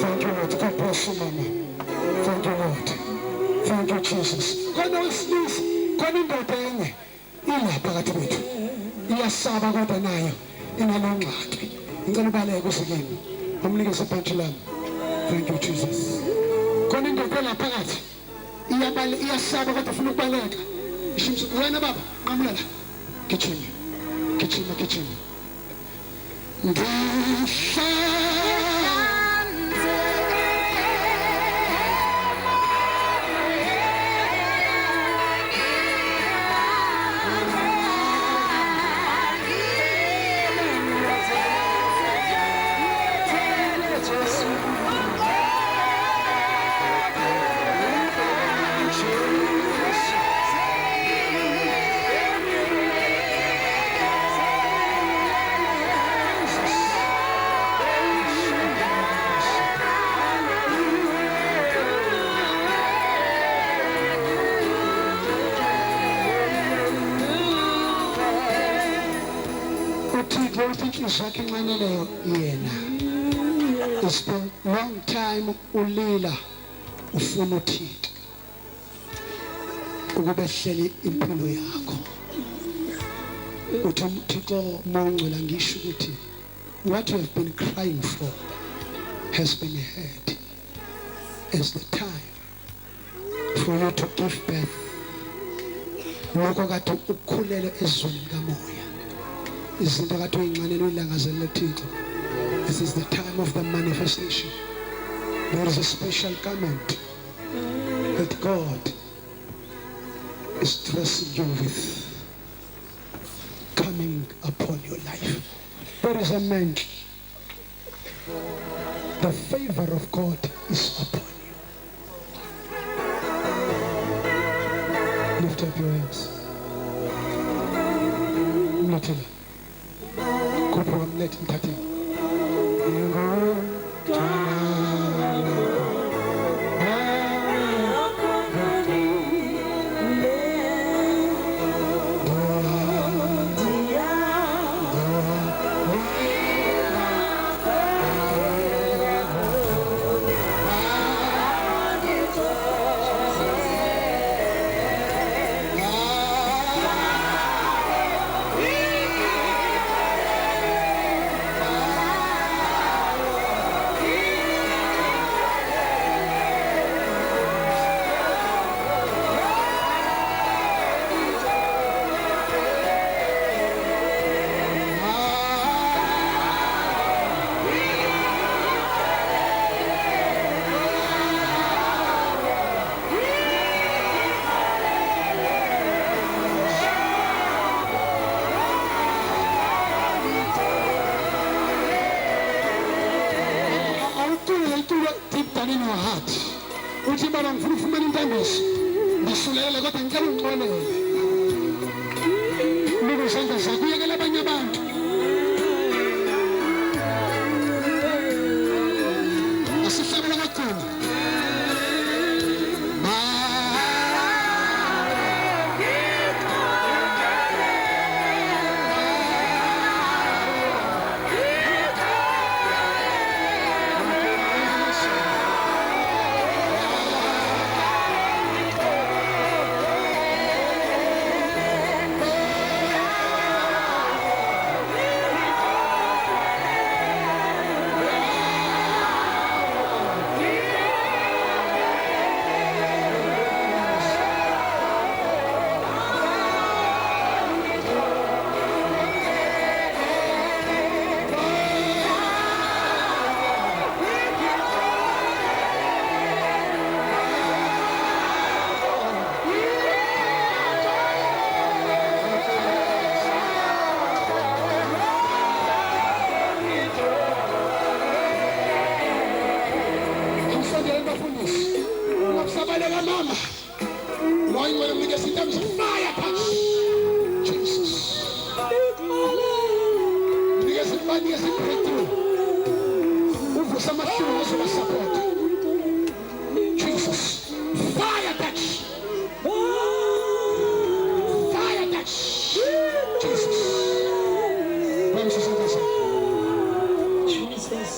Thank you, Lord. God bless you, Mama. Thank you, Lord. Thank you, Jesus. Khona wesilisa, khona indoda enye ilapha phakathi kwethu. Iyasaba kodwa nayo inalongxaki. Ngicela ubaleke usikimi. Umnikeze ibhantshi lami. Thank you, Jesus. Khona indoda lapha phakathi. Iyasaba kodwa ufuna ukubaleka. Ishimisa wena baba, nqamula la. Gijima. Gijima, gijima. Zakhe inqaneleyo yena. It's been long time ulila ufuna uThixo ukube hleli impilo yakho. Uthi uThixo mongcwele ngisho ukuthi what you have been crying for has been heard. It's the time for you to give birth. Lokho kade ukukhulele ezweni likamoya. Izinto kade uyinxanele uyilangazelela uThixo. This is the time of the manifestation. There is a special garment that God is dressing you with coming upon your life. There is a mantle. The favor of God is upon you. Lift up your hands. Little. Let him touch him. Uthi baba ngifuna ufumana intambiso ngisulele kodwa ngicela ungixolele luku isandla zakho uyekela abanye abantu asihlabela kakhulu Moya ngcwele mnikeza intambo fire touch. Jesus. Mnikeza imani yesibreakthrough. Uvusa amashumi azoba-support. Jesus. Fire touch. Fire touch. Jesus. Vamos a sentarse. Jesus.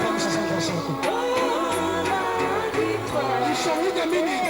Vamos a sentarse. You shall read a minute.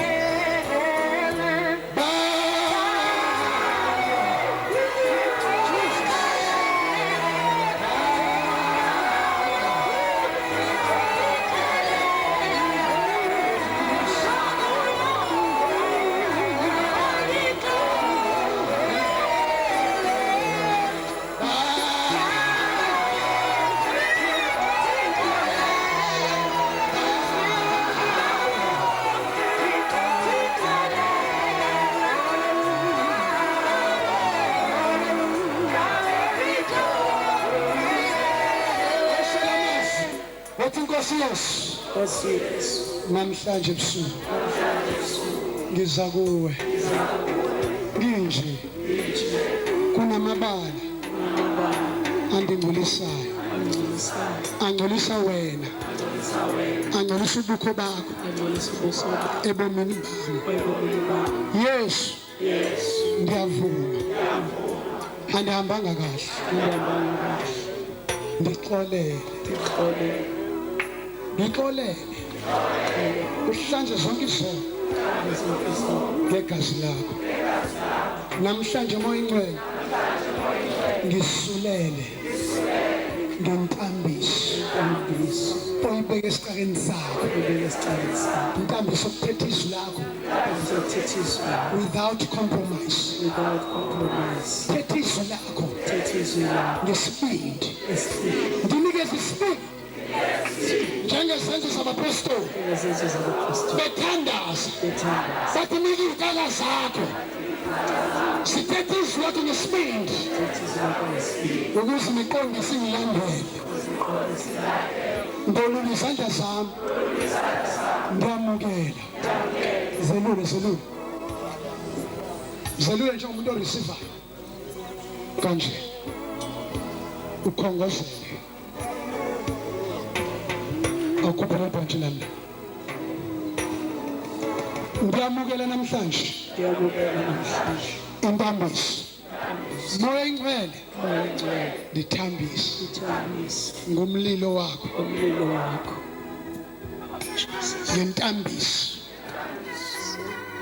Yes. Namhlanje ebusuku ngiza kuwe nginje kunamabala andingcolisayo angcolisa wena angcolisa ubukho bakho ebomini bami. Yesu ndiyavuma andihambanga kahle ngixolele uhlanze zonke izono ngegazi lakho. Namhlanje Moya Ngcwele ngisulele ngentambiso oyibeke esiqakeni sakho, intambiso okuthetha izwi lakho without compromise. Thetha izwi lakho ngesibindi, ndinikeza isibindi njengezenzo zabapostoli bethandaza bathi nika iy'kala zakho sithethe izwi lakho ngesibindi ukuze imiqondo singilandele. Ndolula izandla zami ndiyamukela. Zelule njengomuntu oreceivayo kanje ukhongozele akupha ibhantshi lami. Ngiyamukela namhlanje intambiso Moya Ngcwele ndithambise ngomlilo wakho ngentambiso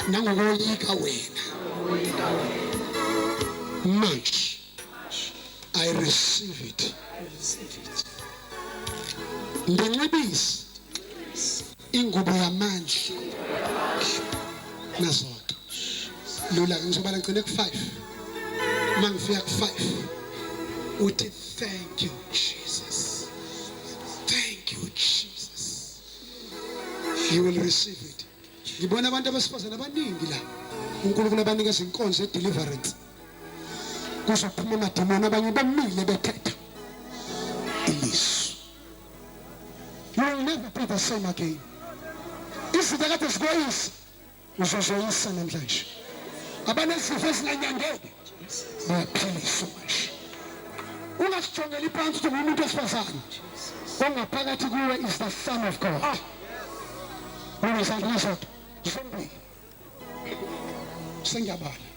nangokoyika wena. Manje I receive it. Nginxibisa ingubo yamandla nazonto. Lula ngizobala ngcine ku5. Mangifika ku5 uthi thank you Jesus. Thank you Jesus. You will receive it. Ngibona abantu abasifazana abaningi la. uNkulunkulu abanikeza inkonzo ye-deliverance. Kuzophuma amadimoni abanye bamile bethetha ilizwi. You will never be the same again. Izinto kade zikoyisa uzozoyisa namhlanje. Abanezifo ezinganyangeki bayaphiliswa manje. Ungasijongeli phansi ukuthi umuntu wesifazane ongaphakathi kuwe is the Son of God. Unezandla zodwa zombili sengiyabala.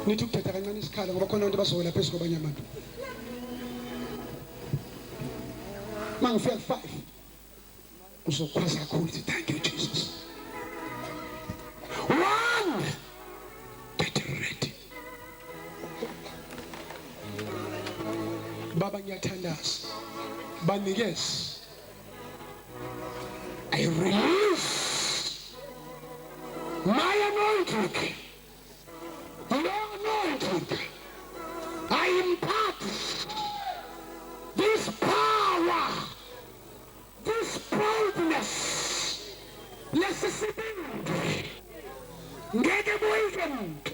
Nithi ukuthetha kancane isikhala ngoba khona abantu bazowela phezulu kwabanye abantu. Mangifika ku5 uzokhwaza kakhulu uthi thank you Jesus. 1 get ready. Baba ngiyathandaza banikeze I release my anointing, your anointing. I impart this power, this boldness. Lesisibindi ngeke boyike muntu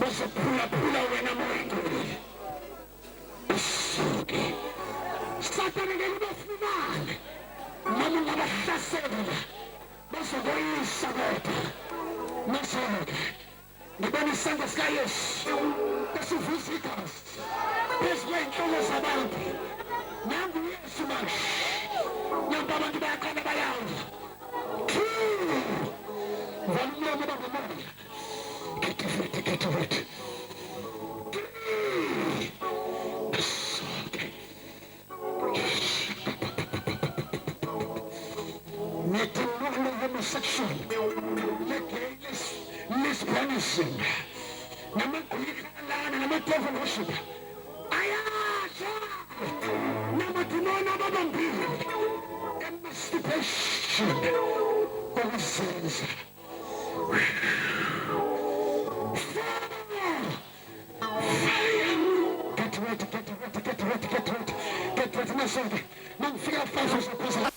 bazophulaphula wena Moya Ngcwele. Satan ubani ngeke bafumane noma ungabahlasela bazokoyisa kodwa masoke ngibona isandla sikayesu esivusa igazi phezu kwey'nhloko zabantu nangu uyesu manje nangu abantu bayaqala bayawa vala umlomo bangomoya get of it homosexual, lesbianism, nama-devil worship, ayasha, nama-demon ababambile, emasturbation, okuzenza. Get ready, masoke. Nangifika 5 years